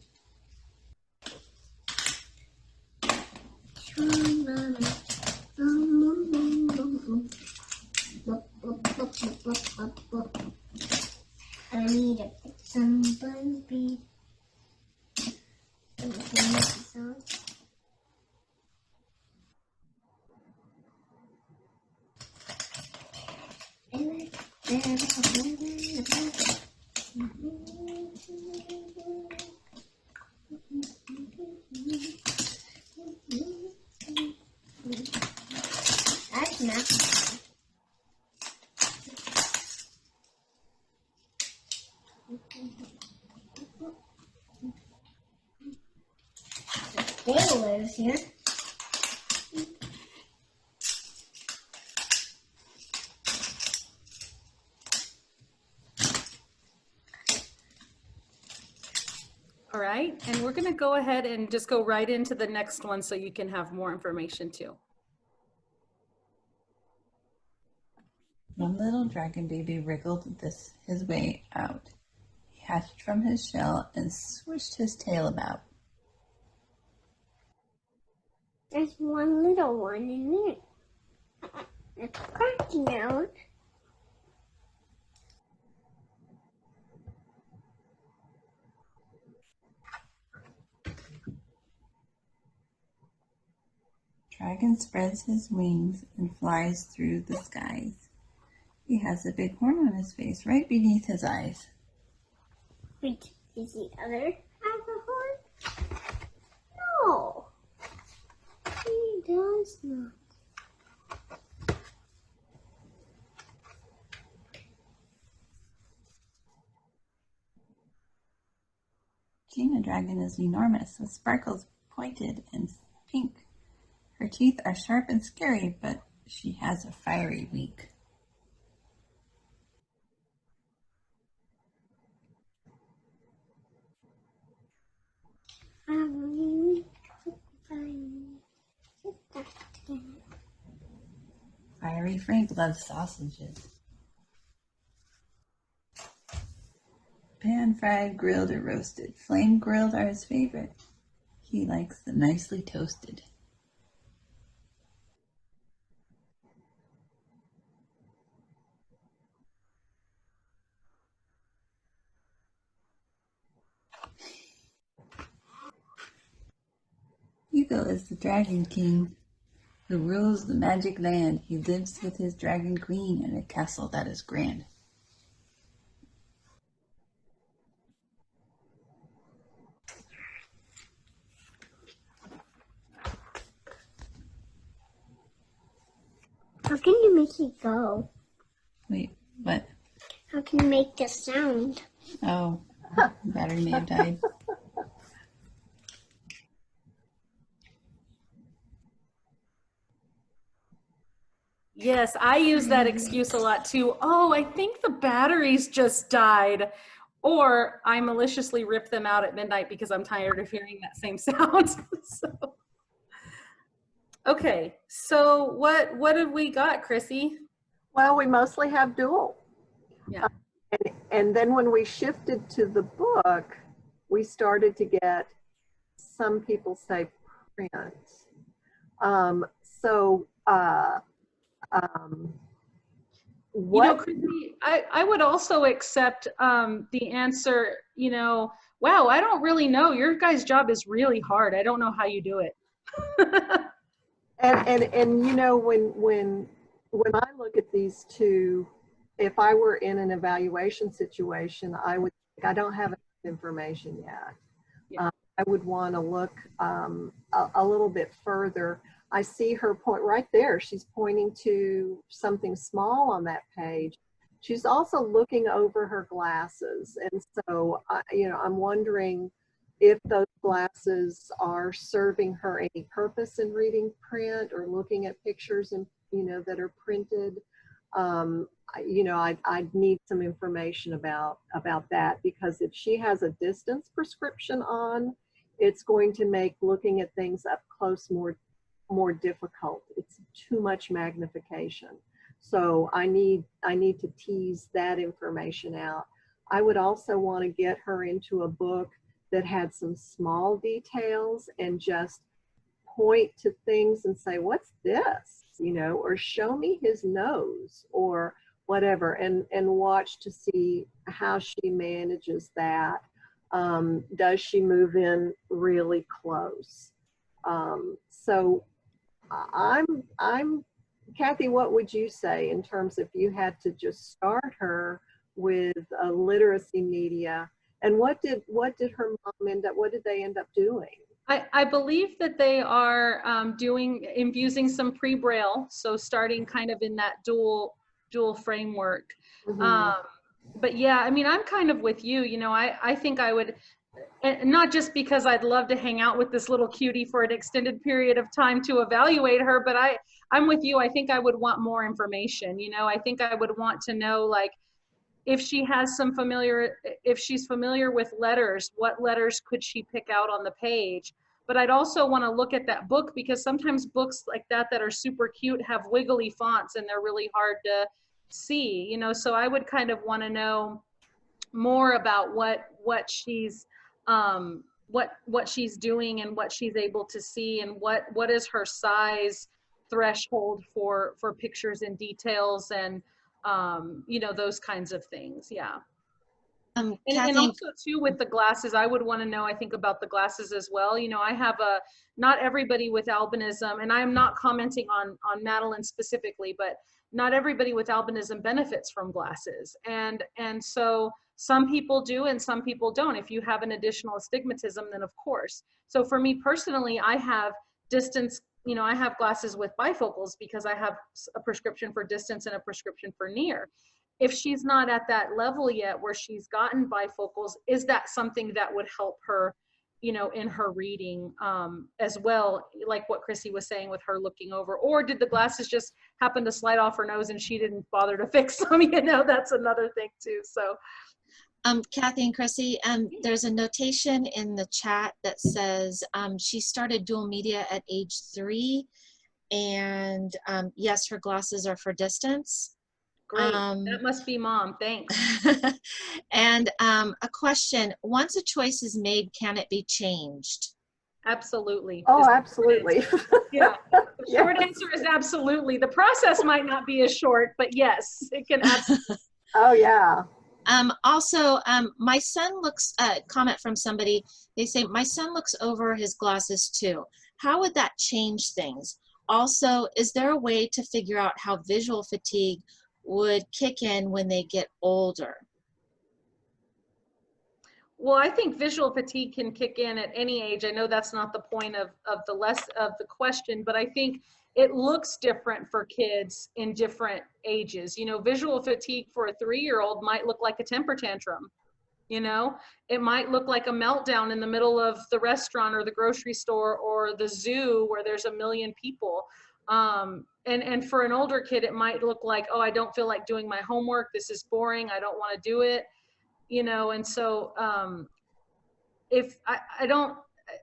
I need to put some buzz That's not. They lives here. All right, and we're going to go ahead and just go right into the next one so you can have more information too. One little dragon baby wriggled his way out. He hatched from his shell and swished his tail about. There's one little one in it. It's cracking out. Dragon spreads his wings and flies through the skies. He has a big horn on his face, right beneath his eyes. Wait, is the other have a horn? No, he does not. Gina Dragon is enormous, with sparkles pointed and pink. Her teeth are sharp and scary, but she has a fiery beak. Fiery Frank loves sausages. Pan-fried, grilled, or roasted. Flame-grilled are his favorite. He likes them nicely toasted. Hugo is the Dragon King, who rules the magic land. He lives with his dragon queen in a castle that is grand. How can you make it go? Wait, what? How can you make the sound? Oh, battery may have died. Yes, I use that excuse a lot too. Oh, I think the batteries just died. Or I maliciously rip them out at midnight because I'm tired of hearing that same sound. So, okay, so what have we got, Chrissy? Well, we mostly have dual. Yeah. And then when we shifted to the book, we started to get, some people say print. You know, Chrissy, I would also accept the answer, you know, wow, I don't really know. Your guys' job is really hard. I don't know how you do it. and you know, when I look at these two, if I were in an evaluation situation, I would think, I don't have enough information yet. Yeah. I would want to look a little bit further. I see her point right there. She's pointing to something small on that page. She's also looking over her glasses. And so, you know, I'm wondering if those glasses are serving her any purpose in reading print or looking at pictures and, you know, that are printed. You know, I'd need some information about that, because if she has a distance prescription on, it's going to make looking at things up close more difficult. It's too much magnification. So I need to tease that information out. I would also want to get her into a book that had some small details and just point to things and say, what's this? You know, or show me his nose or whatever, and watch to see how she manages that. Does she move in really close? So I'm Kathy, what would you say in terms of, you had to just start her with literacy media, and what did her mom end up, what did they end up doing? I believe that they are infusing some pre-Braille, so starting kind of in that dual framework. Mm-hmm. But yeah, I mean, I'm kind of with you. You know, I think I would, and not just because I'd love to hang out with this little cutie for an extended period of time to evaluate her, but I'm with you. I think I would want more information. You know, I think I would want to know, like, if she has some if she's familiar with letters, what letters could she pick out on the page? But I'd also want to look at that book, because sometimes books like that are super cute have wiggly fonts and they're really hard to see, you know. So I would kind of want to know more about what she's what she's doing and what she's able to see, and what is her size threshold for pictures and details, and you know, those kinds of things. Yeah. And also too, with the glasses, I would want to know, I think, about the glasses as well. You know, I have not everybody with albinism, and I'm not commenting on Madeline specifically, but not everybody with albinism benefits from glasses. And so some people do and some people don't. If you have an additional astigmatism, then of course. So for me personally, I have distance, you know, I have glasses with bifocals because I have a prescription for distance and a prescription for near. If she's not at that level yet where she's gotten bifocals, is that something that would help her, you know, in her reading as well, like what Chrissy was saying with her looking over? Or did the glasses just happen to slide off her nose and she didn't bother to fix them? You know, that's another thing too. So Kathy and Chrissy, there's a notation in the chat that says she started dual media at age 3, and yes, her glasses are for distance. Great, that must be mom, thanks. And a question, once a choice is made, can it be changed? Absolutely. Oh, absolutely. Yeah, the short answer is absolutely. The process might not be as short, but yes, it can absolutely. Oh yeah. Also, my son looks, comment from somebody, they say, my son looks over his glasses too. How would that change things? Also, is there a way to figure out how visual fatigue would kick in when they get older? Well, I think visual fatigue can kick in at any age. I know that's not the point of the question, but I think it looks different for kids in different ages. You know, visual fatigue for a 3-year-old might look like a temper tantrum. You know, it might look like a meltdown in the middle of the restaurant or the grocery store or the zoo where there's a million people. And for an older kid, it might look like, oh, I don't feel like doing my homework. This is boring. I don't want to do it. You know, and so if I don't,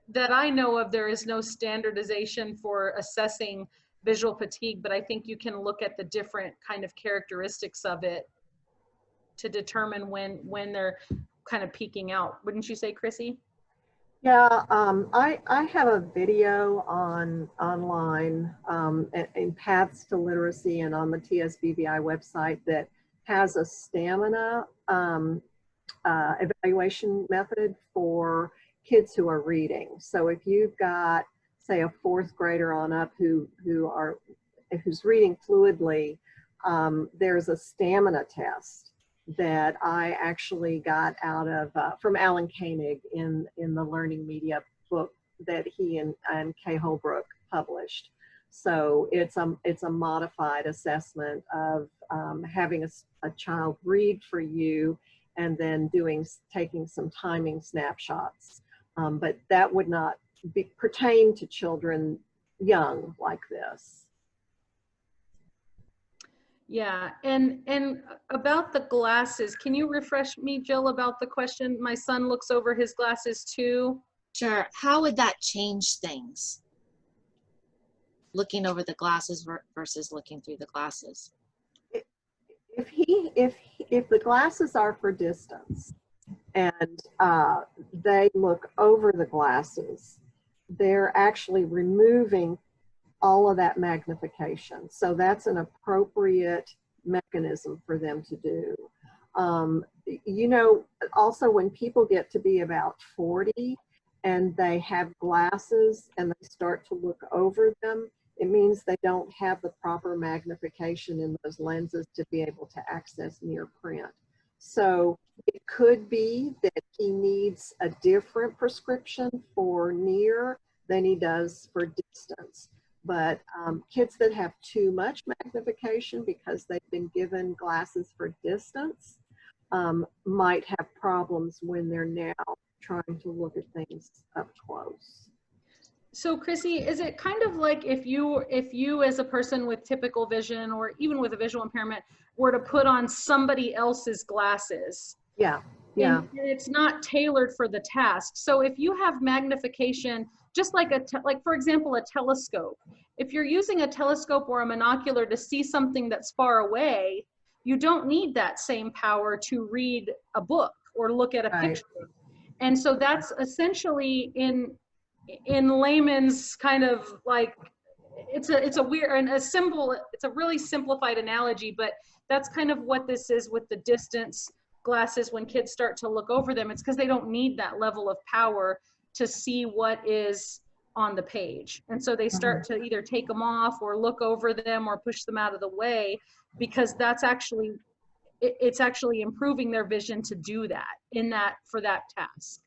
that I know of, there is no standardization for assessing visual fatigue, but I think you can look at the different kind of characteristics of it to determine when they're kind of peaking out. Wouldn't you say, Chrissy? Yeah, I have a video online in Paths to Literacy and on the TSBVI website that has a stamina evaluation method for kids who are reading. So if you've got, say, a 4th grader on up who's reading fluidly, there's a stamina test that I actually got out of from Alan Koenig in the Learning Media book that he and Kay Holbrook published. So it's a modified assessment of having a child read for you and then taking some timing snapshots. But that would not pertain to children young like this. Yeah, and about the glasses, can you refresh me, Jill, about the question? My son looks over his glasses too. Sure. How would that change things? Looking over the glasses versus looking through the glasses. If the glasses are for distance and they look over the glasses, they're actually removing all of that magnification. So that's an appropriate mechanism for them to do. You know, also when people get to be about 40 and they have glasses and they start to look over them, it means they don't have the proper magnification in those lenses to be able to access near print. So it could be that he needs a different prescription for near than he does for distance. But kids that have too much magnification because they've been given glasses for distance might have problems when they're now trying to look at things up close. So Chrissy, is it kind of like if you as a person with typical vision or even with a visual impairment were to put on somebody else's glasses? Yeah, yeah. And it's not tailored for the task. So if you have magnification, just like for example, a telescope. If you're using a telescope or a monocular to see something that's far away, you don't need that same power to read a book or look at a picture. And so that's essentially in layman's kind of like, it's a weird and it's a really simplified analogy, but that's kind of what this is with the distance glasses. When kids start to look over them, it's because they don't need that level of power to see what is on the page. And so they start to either take them off or look over them or push them out of the way, because that's actually, it's actually improving their vision to do that for that task.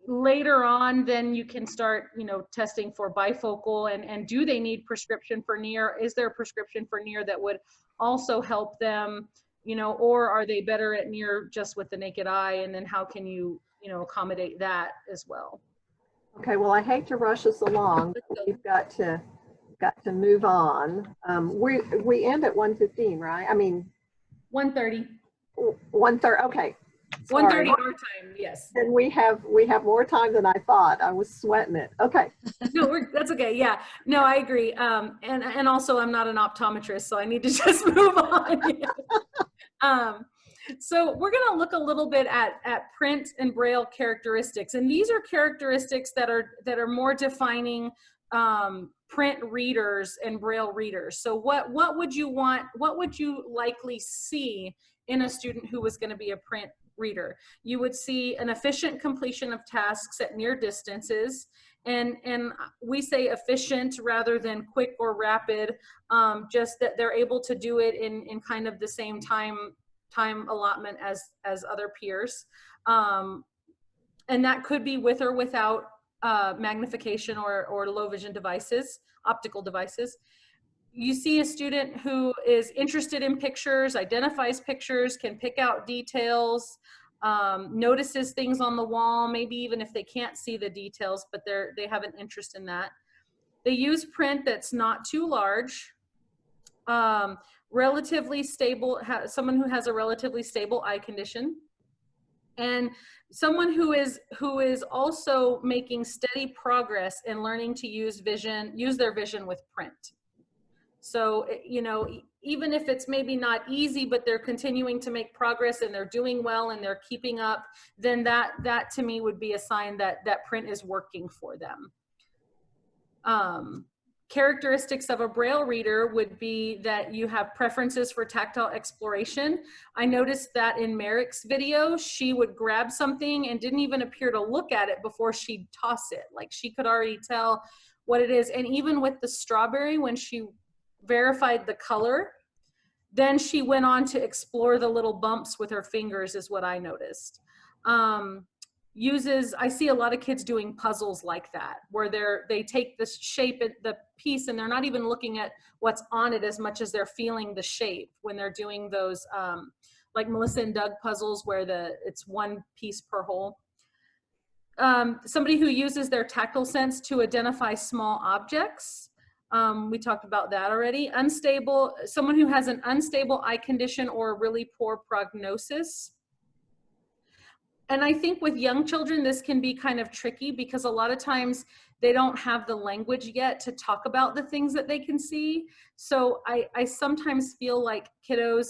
Later on, then you can start, testing for bifocal and do they need prescription for near? Is there a prescription for near that would also help them, or are they better at near just with the naked eye? And then how can you, accommodate that as well? Okay, well, I hate to rush us along, but we've got to move on. We end at 1:15, right? I mean, 1:30. 1:30. Okay. 1:30 our time. Yes. And we have more time than I thought. I was sweating it. Okay. No, that's okay. Yeah. No, I agree. And also I'm not an optometrist, so I need to just move on. So we're going to look a little bit at print and Braille characteristics, and these are characteristics that are more defining print readers and Braille readers. So what would you want? What would you likely see in a student who was going to be a print reader? You would see an efficient completion of tasks at near distances, And we say efficient rather than quick or rapid, just that they're able to do it in kind of the same time allotment as other peers. And that could be with or without magnification or low vision devices, optical devices. You see a student who is interested in pictures, identifies pictures, can pick out details, notices things on the wall, maybe even if they can't see the details, but they have an interest in that. They use print that's not too large, relatively stable, someone who has a relatively stable eye condition, and someone who is also making steady progress in learning to use their vision with print. So, you know, even if it's maybe not easy, but they're continuing to make progress and they're doing well and they're keeping up, then that to me would be a sign that print is working for them. Characteristics of a Braille reader would be that you have preferences for tactile exploration. I noticed that in Merrick's video, she would grab something and didn't even appear to look at it before she'd toss it. Like, she could already tell what it is. And even with the strawberry, when she verified the color, then she went on to explore the little bumps with her fingers, is what I noticed. I see a lot of kids doing puzzles like that, where they take the shape, the piece, and they're not even looking at what's on it as much as they're feeling the shape when they're doing those, like Melissa and Doug puzzles, where it's one piece per hole. Somebody who uses their tactile sense to identify small objects. We talked about that already. Unstable, someone who has an unstable eye condition or a really poor prognosis. And I think with young children, this can be kind of tricky because a lot of times they don't have the language yet to talk about the things that they can see. So I sometimes feel like kiddos,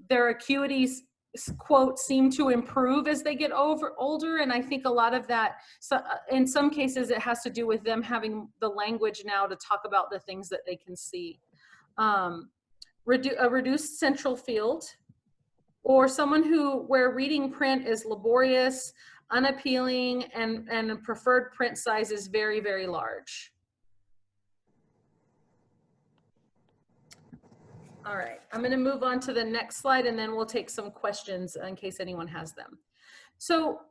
their acuities, quote, seem to improve as they get older. And I think a lot of that, in some cases, it has to do with them having the language now to talk about the things that they can see. A reduced central field, or someone where reading print is laborious, unappealing, and a preferred print size is very, very large. All right, I'm going to move on to the next slide, and then we'll take some questions in case anyone has them. So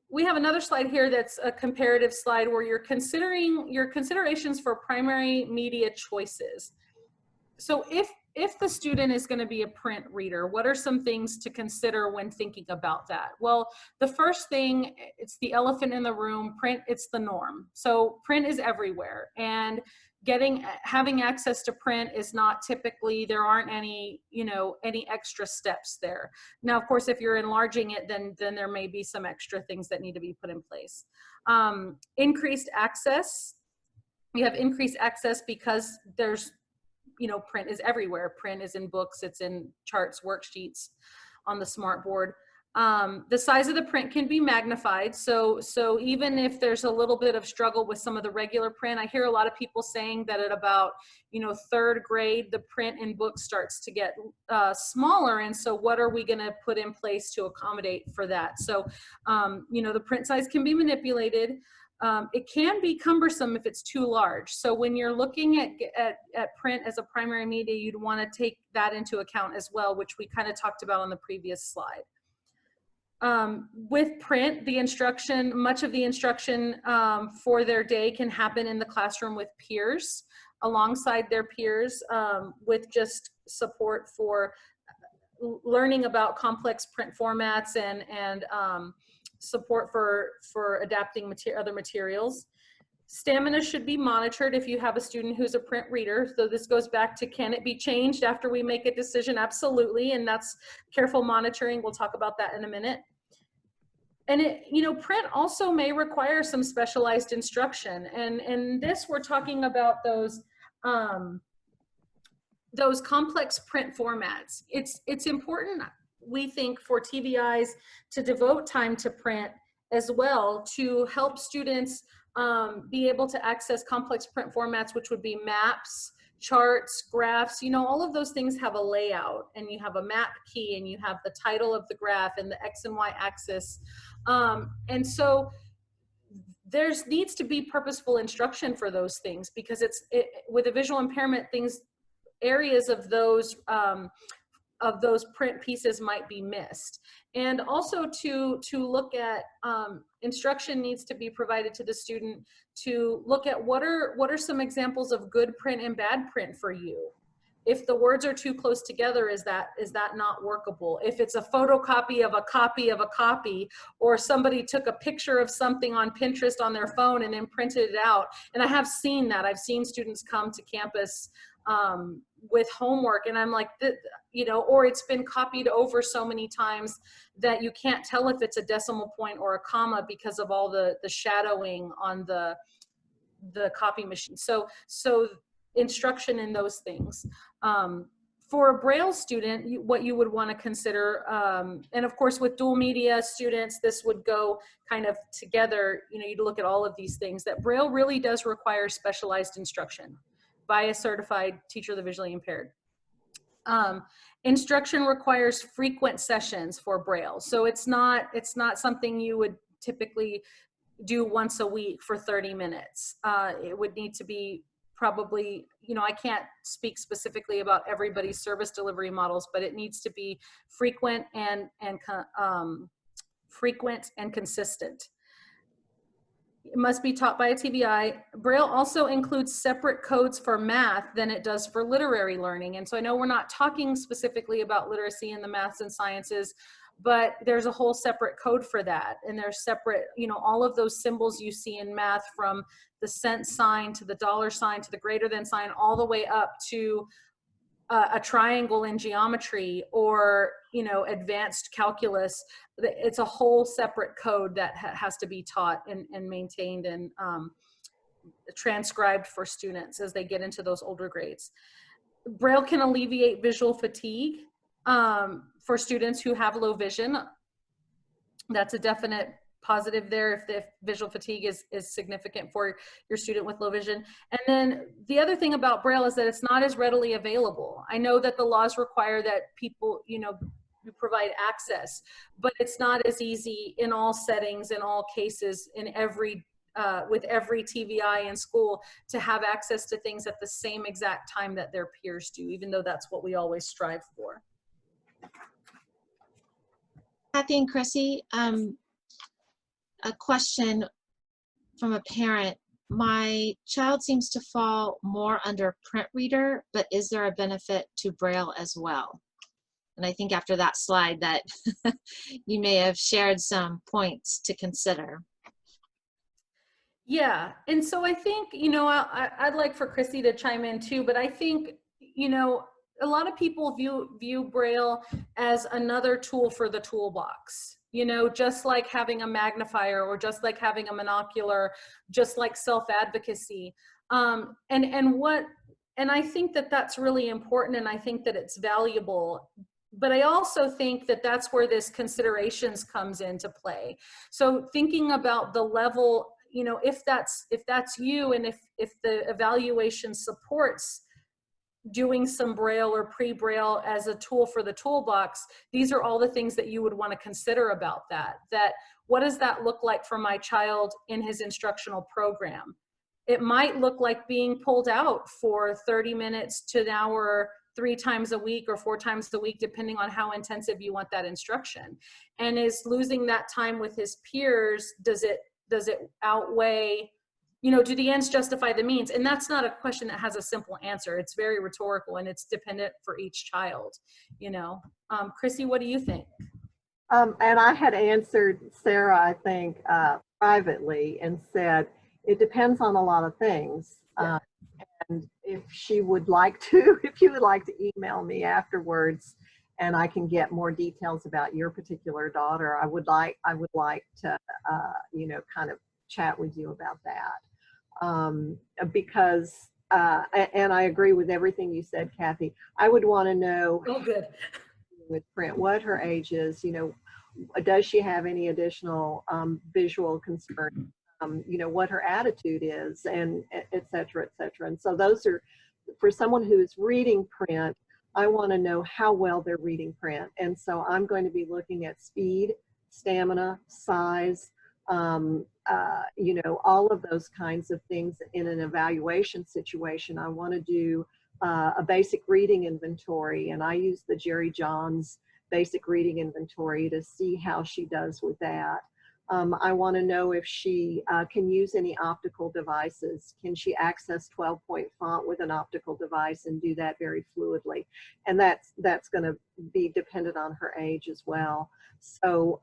we have another slide here that's a comparative slide where you're considering your considerations for primary media choices. So if the student is going to be a print reader, what are some things to consider when thinking about that? Well, the first thing, it's the elephant in the room, print, it's the norm. So print is everywhere, and having access to print is not typically, there aren't any extra steps there. Now, of course, if you're enlarging it, then there may be some extra things that need to be put in place. Increased access. You have increased access because there's, print is everywhere. Print is in books, it's in charts, worksheets, on the smart board. The size of the print can be magnified. So even if there's a little bit of struggle with some of the regular print, I hear a lot of people saying that at about, third grade, the print in books starts to get smaller. And so what are we going to put in place to accommodate for that? So, the print size can be manipulated. It can be cumbersome if it's too large. So when you're looking at print as a primary media, you'd want to take that into account as well, which we kind of talked about on the previous slide. With print, much of the instruction for their day can happen in the classroom with peers, alongside their peers, with just support for learning about complex print formats and support for adapting other materials. Stamina should be monitored if you have a student who's a print reader. So this goes back to, can it be changed after we make a decision? Absolutely, and that's careful monitoring. We'll talk about that in a minute. And print also may require some specialized instruction. And this, we're talking about those complex print formats. It's important, we think, for TVIs to devote time to print as well, to help students be able to access complex print formats, which would be maps, charts, graphs. All of those things have a layout, and you have a map key, and you have the title of the graph and the X and Y axis. And so there's needs to be purposeful instruction for those things, because with a visual impairment, areas of those print pieces might be missed. And also to look at instruction needs to be provided to the student to look at what are some examples of good print and bad print for you. If the words are too close together, is that not workable? If it's a photocopy of a copy of a copy, or somebody took a picture of something on Pinterest on their phone and then printed it out. And I have seen that. I've seen students come to campus with homework, and I'm like, you know, or it's been copied over so many times that you can't tell if it's a decimal point or a comma because of all the shadowing on the copy machine. So instruction in those things. For a Braille student, what you would want to consider, and of course with dual media students, this would go kind of together, you know, you'd look at all of these things, that Braille really does require specialized instruction by a certified teacher of the visually impaired. Instruction requires frequent sessions for Braille. So it's not something you would typically do once a week for 30 minutes. It would need to be probably, you know, I can't speak specifically about everybody's service delivery models, but it needs to be frequent and consistent. It must be taught by a TVI. Braille also includes separate codes for math than it does for literary learning. And so I know we're not talking specifically about literacy in the maths and sciences, but there's a whole separate code for that. And there's separate, you know, all of those symbols you see in math, from the cent sign to the dollar sign to the greater than sign, all the way up to a triangle in geometry, or, you know, advanced calculus. It's a whole separate code that has to be taught and maintained and transcribed for students as they get into those older grades. Braille can alleviate visual fatigue for students who have low vision. That's a definite positive there if the visual fatigue is significant for your student with low vision. And then the other thing about Braille is that it's not as readily available. I know that the laws require that people, you know, provide access, but it's not as easy in all settings, in all cases, in every with every TVI in school to have access to things at the same exact time that their peers do, even though that's what we always strive for. Kathy and Chrissy, a question from a parent. My child seems to fall more under print reader, but is there a benefit to Braille as well? And I think after that slide that you may have shared some points to consider. Yeah, and so I think, you know, I'd like for Chrissy to chime in too, but I think, you know, a lot of people view Braille as another tool for the toolbox. You know, just like having a magnifier, or just like having a monocular, just like self-advocacy. And I think that that's really important, and I think that it's valuable. But I also think that that's where this considerations comes into play. So thinking about the level, you know, if that's you, and if the evaluation supports doing some Braille or pre-Braille as a tool for the toolbox, these are all the things that you would want to consider about that. What does that look like for my child in his instructional program? It might look like being pulled out for 30 minutes to an hour, 3 times a week or 4 times a week, depending on how intensive you want that instruction. And is losing that time with his peers, does it outweigh, you know, do the ends justify the means? And that's not a question that has a simple answer. It's very rhetorical, and it's dependent for each child, you know. Chrissy, what do you think? And I had answered Sarah, I think, privately, and said, it depends on a lot of things. Yeah. And if she would like to, if you would like to email me afterwards, and I can get more details about your particular daughter, I would like to, you know, kind of chat with you about that. Because, and I agree with everything you said, Kathy. I would want to know, Oh, good. with print, what her age is, you know, does she have any additional visual concern, you know, what her attitude is, and et cetera, et cetera. And so those are, for someone who's reading print, I want to know how well they're reading print. And so I'm going to be looking at speed, stamina, size, you know, all of those kinds of things in an evaluation situation. I want to do a basic reading inventory, and I use the Jerry Johns basic reading inventory to see how she does with that. I want to know if she can use any optical devices. Can she access 12-point font with an optical device and do that very fluidly? And that's going to be dependent on her age as well. So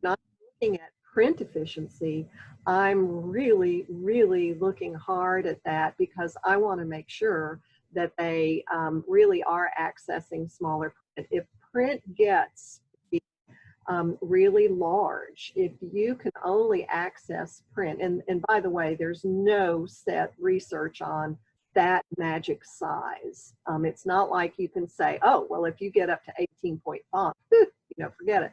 not looking at print efficiency, I'm really, really looking hard at that, because I want to make sure that they really are accessing smaller print. If print gets really large, if you can only access print, and by the way, there's no set research on that magic size. It's not like you can say, oh, well, if you get up to 18-point font, you know, forget it.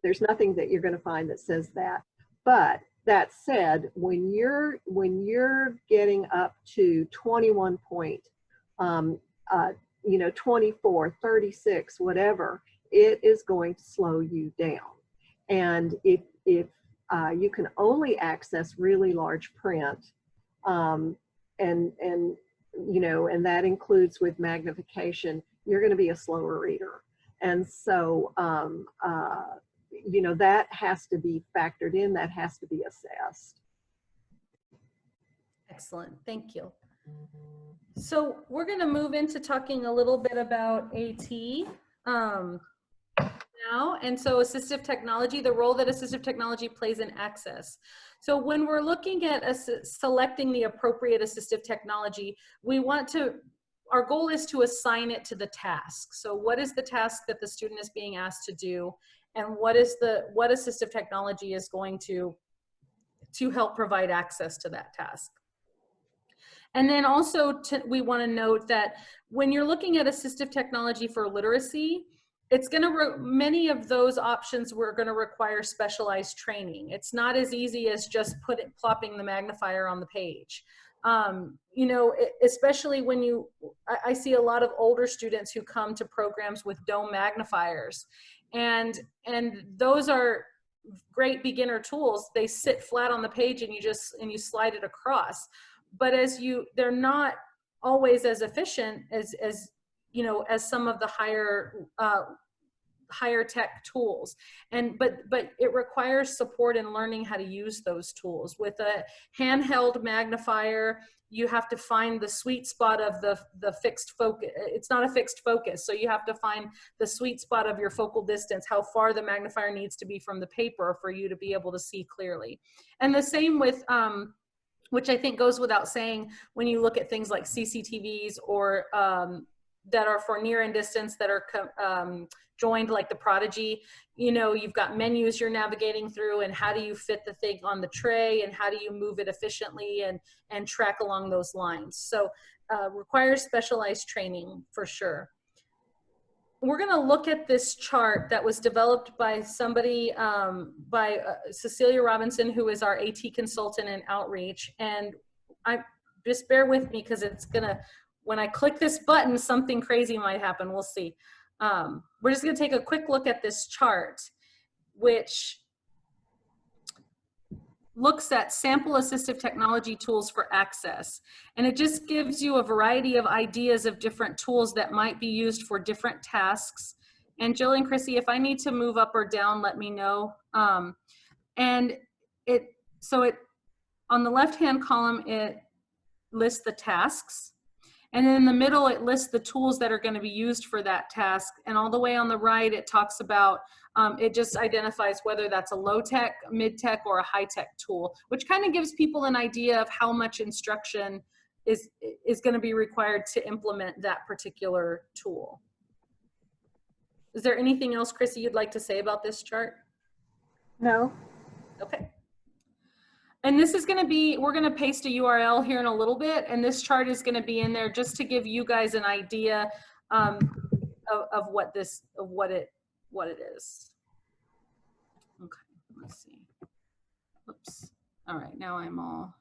There's nothing that you're going to find that says that. But that said, when you're getting up to 21-point, you know, 24, 36, whatever, it is going to slow you down. And if you can only access really large print, and you know, and that includes with magnification, you're going to be a slower reader. And so, you know, that has to be factored in, that has to be assessed. Excellent, thank you. So we're going to move into talking a little bit about AT now. And so assistive technology, the role that assistive technology plays in access. So when we're looking at selecting the appropriate assistive technology, we want to, our goal is to assign it to the task. So what is the task that the student is being asked to do, and what assistive technology is going to help provide access to that task. And then also we want to note that when you're looking at assistive technology for literacy, it's going to, many of those options we're going to require specialized training. It's not as easy as just plopping the magnifier on the page. You know, especially when I see a lot of older students who come to programs with dome magnifiers, and those are great beginner tools. They sit flat on the page and you slide it across. But they're not always as efficient as you know, as some of the higher tech tools. But it requires support in learning how to use those tools. With a handheld magnifier, you have to find the sweet spot of the fixed focus. It's not a fixed focus, so you have to find the sweet spot of your focal distance, how far the magnifier needs to be from the paper for you to be able to see clearly. And the same with which I think goes without saying when you look at things like CCTVs or that are for near and distance, that are joined, like the Prodigy. You know, you've got menus you're navigating through, and how do you fit the thing on the tray, and how do you move it efficiently and track along those lines. So requires specialized training for sure. We're going to look at this chart that was developed by somebody, by Cecilia Robinson, who is our AT consultant in outreach. And just bear with me, because it's going to, when I click this button, something crazy might happen. We'll see. We're just going to take a quick look at this chart, which looks at sample assistive technology tools for access. And it just gives you a variety of ideas of different tools that might be used for different tasks. And Jill and Chrissy, if I need to move up or down, let me know. And on the left-hand column, it lists the tasks. And then in the middle, it lists the tools that are going to be used for that task. And all the way on the right, it talks about, it just identifies whether that's a low-tech, mid-tech, or a high-tech tool, which kind of gives people an idea of how much instruction is going to be required to implement that particular tool. Is there anything else, Chrissy, you'd like to say about this chart? No. Okay. And this is going to be, we're going to paste a URL here in a little bit, and this chart is going to be in there just to give you guys an idea of what it is. Okay, let's see. Oops. All right, now I'm all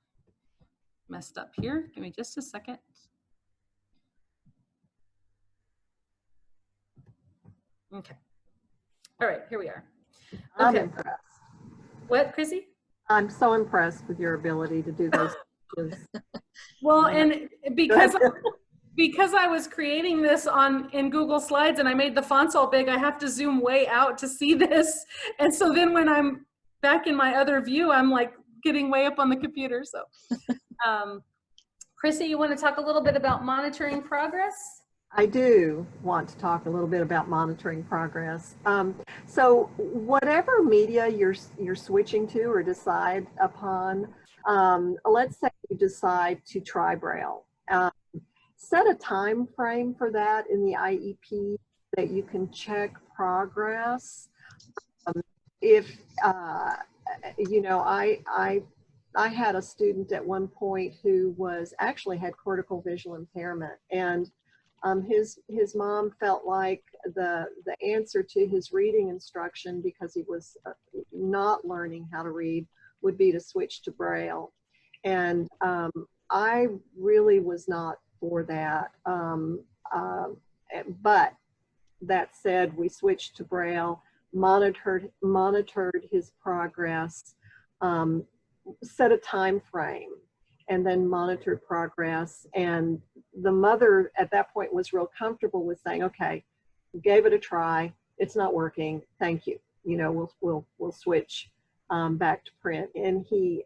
messed up here. Give me just a second. Okay. All right, here we are. Okay. I'm impressed. What, Chrissy? I'm so impressed with your ability to do those switches. Well, and because I was creating this in Google Slides and I made the fonts all big, I have to zoom way out to see this. And so then when I'm back in my other view, I'm like getting way up on the computer. So, Chrissy, you want to talk a little bit about monitoring progress? I do want to talk a little bit about monitoring progress. So whatever media you're switching to or decide upon, let's say you decide to try Braille. Set a time frame for that in the IEP that you can check progress. If you know, I had a student at one point who actually had cortical visual impairment, and his mom felt like the answer to his reading instruction, because he was not learning how to read, would be to switch to Braille. And I really was not for that. But that said, we switched to Braille, monitored his progress, set a time frame, and then monitored progress. And the mother at that point was real comfortable with saying, okay, gave it a try, it's not working, thank you, you know, we'll switch back to print. And he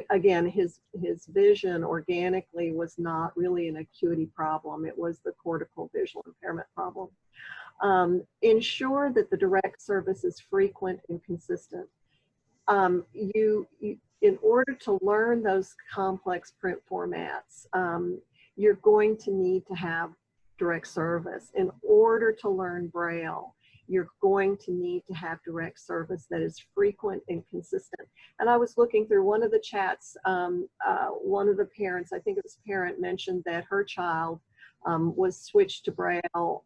again, his vision organically was not really an acuity problem, it was the cortical visual impairment problem. Ensure that the direct service is frequent and consistent. In order to learn those complex print formats, you're going to need to have direct service. In order to learn Braille, you're going to need to have direct service that is frequent and consistent. And I was looking through one of the chats, one of the parents, I think it was a parent, mentioned that her child was switched to Braille,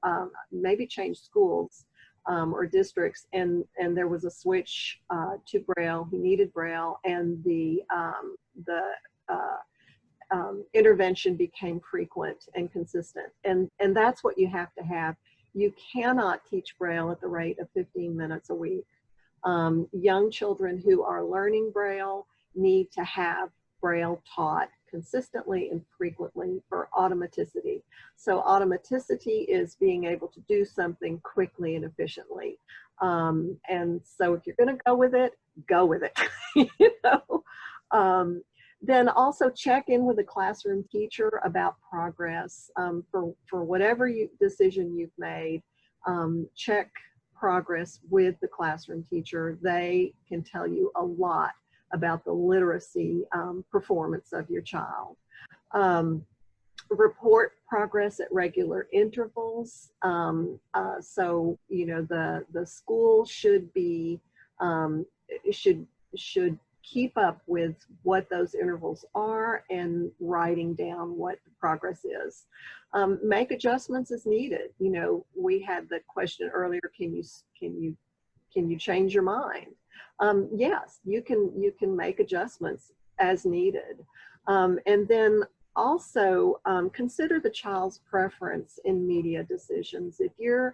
maybe changed schools or districts, and there was a switch to Braille. He needed Braille, and the intervention became frequent and consistent. And that's what you have to have. You cannot teach Braille at the rate of 15 minutes a week. Young children who are learning Braille need to have Braille taught consistently and frequently for automaticity. So automaticity is being able to do something quickly and efficiently. And so if you're going to go with it, go with it. You know? Then also check in with the classroom teacher about progress. For whatever decision you've made, check progress with the classroom teacher. They can tell you a lot about the literacy performance of your child. Report progress at regular intervals. So, you know, the school should be, should keep up with what those intervals are and writing down what the progress is. Make adjustments as needed. You know, we had the question earlier, can you change your mind? Yes, you can make adjustments as needed. And then also consider the child's preference in media decisions. If your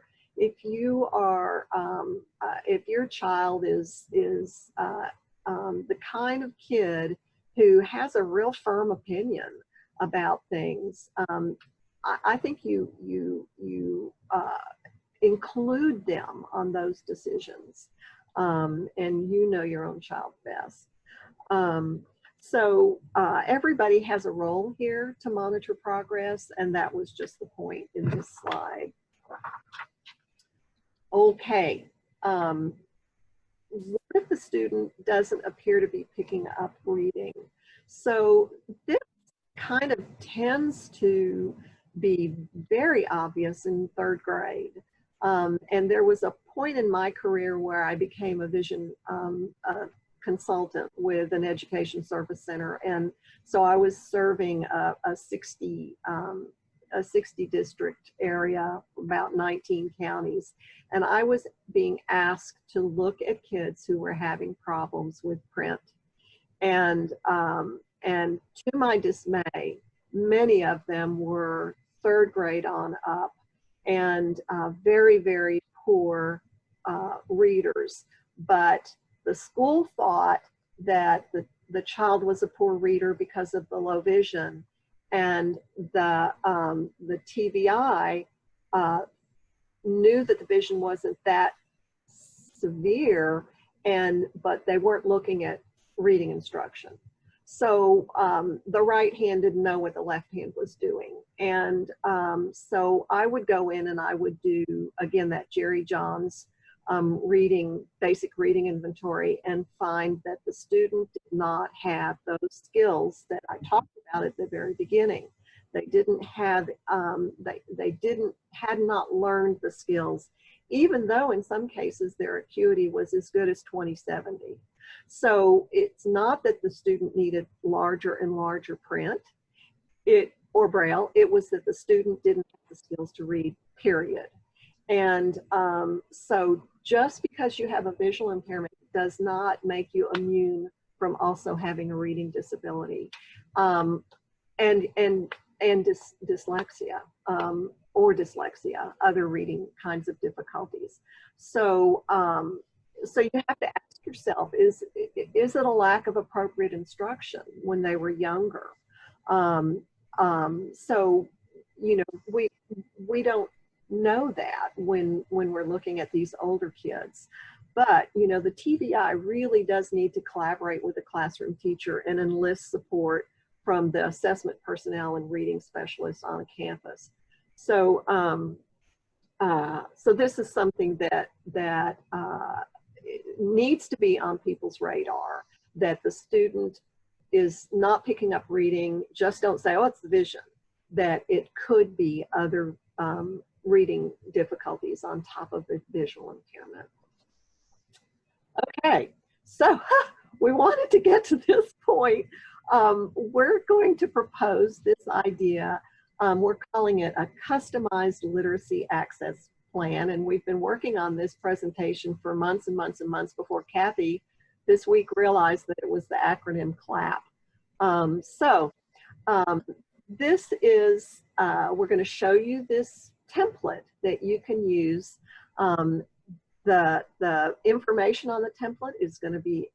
child is the kind of kid who has a real firm opinion about things, I think you include them on those decisions. And you know your own child best. So everybody has a role here to monitor progress, and that was just the point in this slide. Okay. What if the student doesn't appear to be picking up reading? So this kind of tends to be very obvious in third grade. And there was a point in my career where I became a vision consultant with an education service center. And so I was serving a 60 district area, about 19 counties. And I was being asked to look at kids who were having problems with print. And to my dismay, many of them were third grade on up, and very, very poor readers. But the school thought that the child was a poor reader because of the low vision, and the TVI knew that the vision wasn't that severe, but they weren't looking at reading instruction. So the right hand didn't know what the left hand was doing. And so I would go in and I would do, again, that Jerry Johns basic reading inventory, and find that the student did not have those skills that I talked about at the very beginning. They didn't have, had not learned the skills, even though in some cases their acuity was as good as 20/70. So it's not that the student needed larger and larger print or Braille, it was that the student didn't have the skills to read, period. And so just because you have a visual impairment does not make you immune from also having a reading disability. Dyslexia, or dyslexia, other reading kinds of difficulties. So, so you have to ask yourself, is it a lack of appropriate instruction when they were younger? So, you know, we don't know that when we're looking at these older kids. But, you know, the TVI really does need to collaborate with the classroom teacher and enlist support from the assessment personnel and reading specialists on campus. So, so this is something that needs to be on people's radar, that the student is not picking up reading. Just don't say, oh, it's the vision, that it could be other reading difficulties on top of the visual impairment. Okay, so we wanted to get to this point. We're going to propose this idea. We're calling it a customized literacy access plan, and we've been working on this presentation for months and months and months before Kathy this week realized that it was the acronym CLAP. This is, we're going to show you this template that you can use. The information on the template is going to be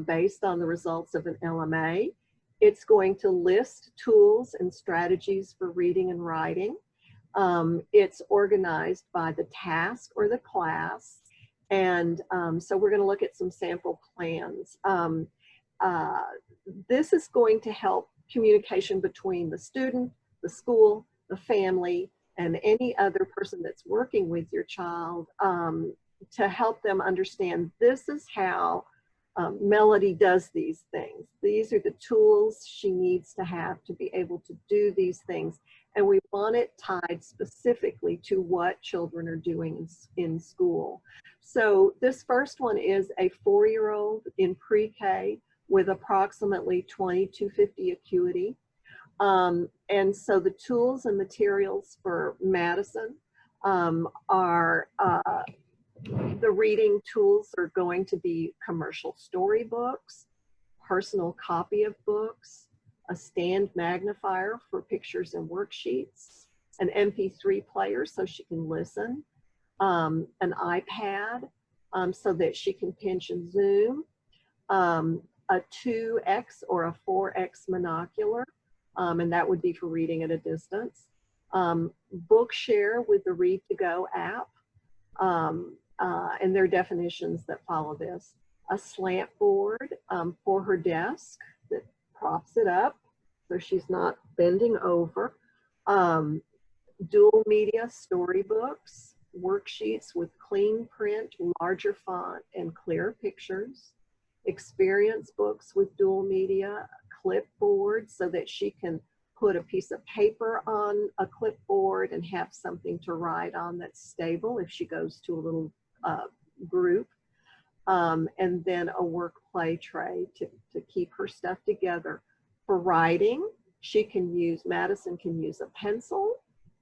based on the results of an LMA. It's going to list tools and strategies for reading and writing. It's organized by the task or the class. And so we're going to look at some sample plans. This is going to help communication between the student, the school, the family, and any other person that's working with your child, to help them understand this is how Melody does these things. These are the tools she needs to have to be able to do these things. And we want it tied specifically to what children are doing in school. So this first one is a 4-year-old in pre-K with approximately 20/50 acuity. And so the tools and materials for Madison are, the reading tools are going to be commercial storybooks, personal copy of books, a stand magnifier for pictures and worksheets, an MP3 player so she can listen, an iPad so that she can pinch and zoom, a 2X or a 4X monocular, and that would be for reading at a distance, Bookshare with the Read2Go app, and their definitions that follow this, a slant board for her desk that props it up so she's not bending over, dual media storybooks, worksheets with clean print, larger font, and clear pictures, experience books with dual media, clipboard so that she can put a piece of paper on a clipboard and have something to write on that's stable if she goes to a little group, and then a work play tray to keep her stuff together. For writing, she can use, Madison can use a pencil,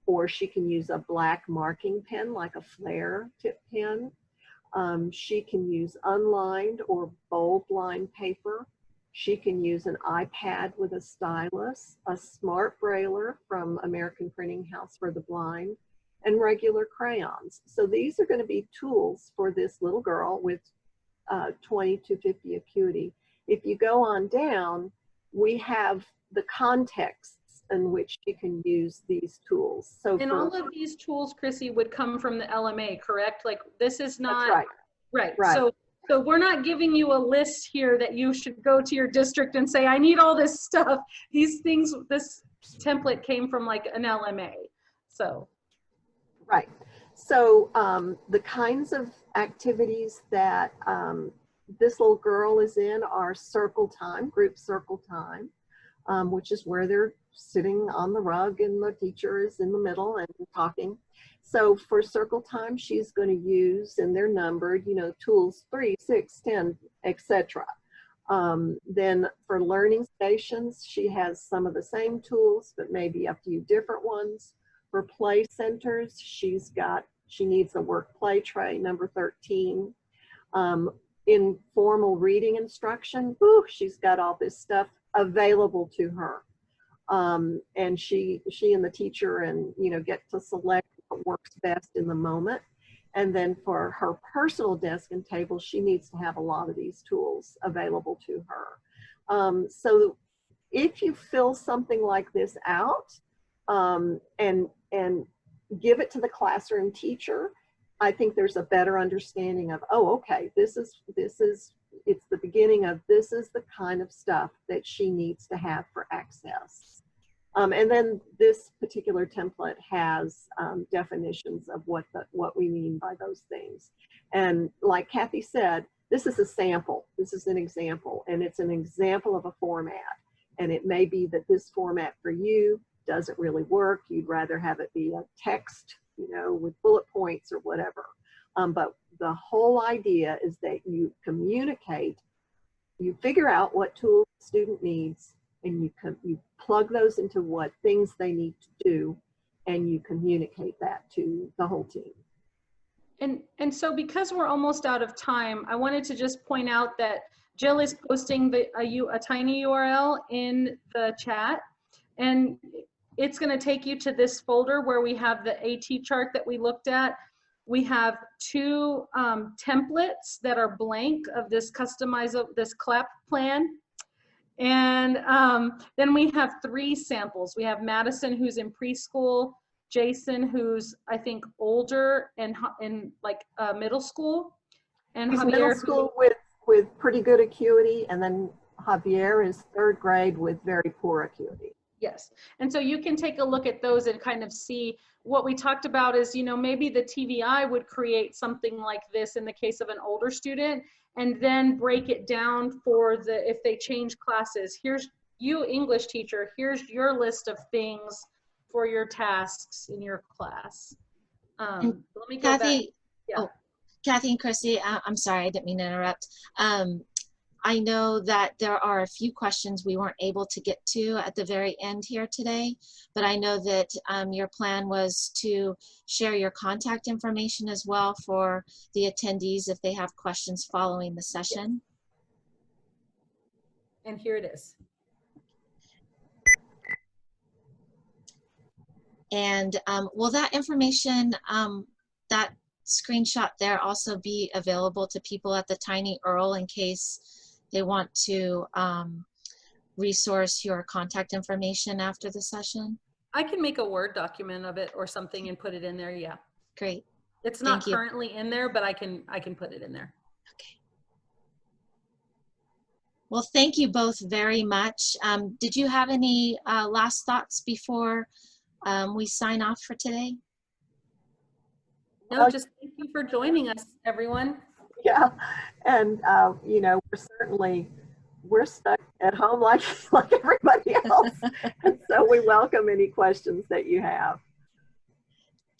or she can use a black marking pen like a Flair tip pen. She can use unlined or bold lined paper. She can use an iPad with a stylus, a smart brailer from American Printing House for the Blind, and regular crayons. So these are going to be tools for this little girl with 20/50 acuity. if you go on down, we have the contexts in which you can use these tools. So and all of these tools, Chrissy, would come from the LMA, correct? Like this is not, that's right. Right. So we're not giving you a list here that you should go to your district and say, I need all this stuff. These things, this template came from like an LMA, so. Right. So the kinds of activities that this little girl is in are circle time, group circle time, which is where they're sitting on the rug and the teacher is in the middle and talking. So for circle time, she's going to use, and they're numbered, you know, tools 3, 6, 10, etc. Then for learning stations, she has some of the same tools, but maybe a few different ones. For play centers, she needs a work play tray, number 13. Informal reading instruction, she's got all this stuff available to her. And she and the teacher get to select what works best in the moment. And then for her personal desk and table, she needs to have a lot of these tools available to her. So if you fill something like this out and give it to the classroom teacher, I think there's a better understanding of, oh, okay, it's the beginning of, this is the kind of stuff that she needs to have for access. And then this particular template has definitions of what we mean by those things. And like Kathy said, this is a sample. This is an example, and it's an example of a format. And it may be that this format for you doesn't really work. You'd rather have it be a text, with bullet points or whatever. But the whole idea is that you communicate, you figure out what tools the student needs, and you plug those into what things they need to do, and you communicate that to the whole team. And so because we're almost out of time, I wanted to just point out that Jill is posting a tiny URL in the chat, and it's going to take you to this folder where we have the AT chart that we looked at. We have 2 templates that are blank of this customizable, this CLAP plan. And then we have 3 samples. We have Madison, who's in preschool, Jason, who's I think older and in like middle school, and He's Javier, middle school with pretty good acuity, and then Javier is 3rd grade with very poor acuity. Yes, and so you can take a look at those and kind of see what we talked about is, maybe the TVI would create something like this in the case of an older student, and then break it down for if they change classes. Here's you, English teacher, here's your list of things for your tasks in your class. Let me go Kathy, back. Yeah. Oh, Kathy and Chrissy, I'm sorry, I didn't mean to interrupt. I know that there are a few questions we weren't able to get to at the very end here today, but I know that your plan was to share your contact information as well for the attendees if they have questions following the session. And here it is. And will that information, that screenshot there, also be available to people at the Tiny URL in case they want to resource your contact information after the session? I can make a Word document of it or something and put it in there. Yeah. Great. It's not currently in there, but I can put it in there. Okay. Well, thank you both very much. Did you have any last thoughts before we sign off for today? No, just thank you for joining us, everyone. Yeah, and we're stuck at home like everybody else, and so we welcome any questions that you have.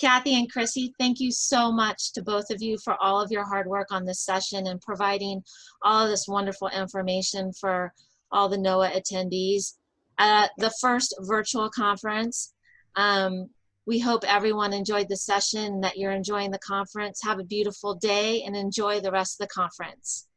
Kathy and Chrissy, thank you so much to both of you for all of your hard work on this session and providing all of this wonderful information for all the NOAA attendees. The first virtual conference. We hope everyone enjoyed the session, that you're enjoying the conference. Have a beautiful day and enjoy the rest of the conference.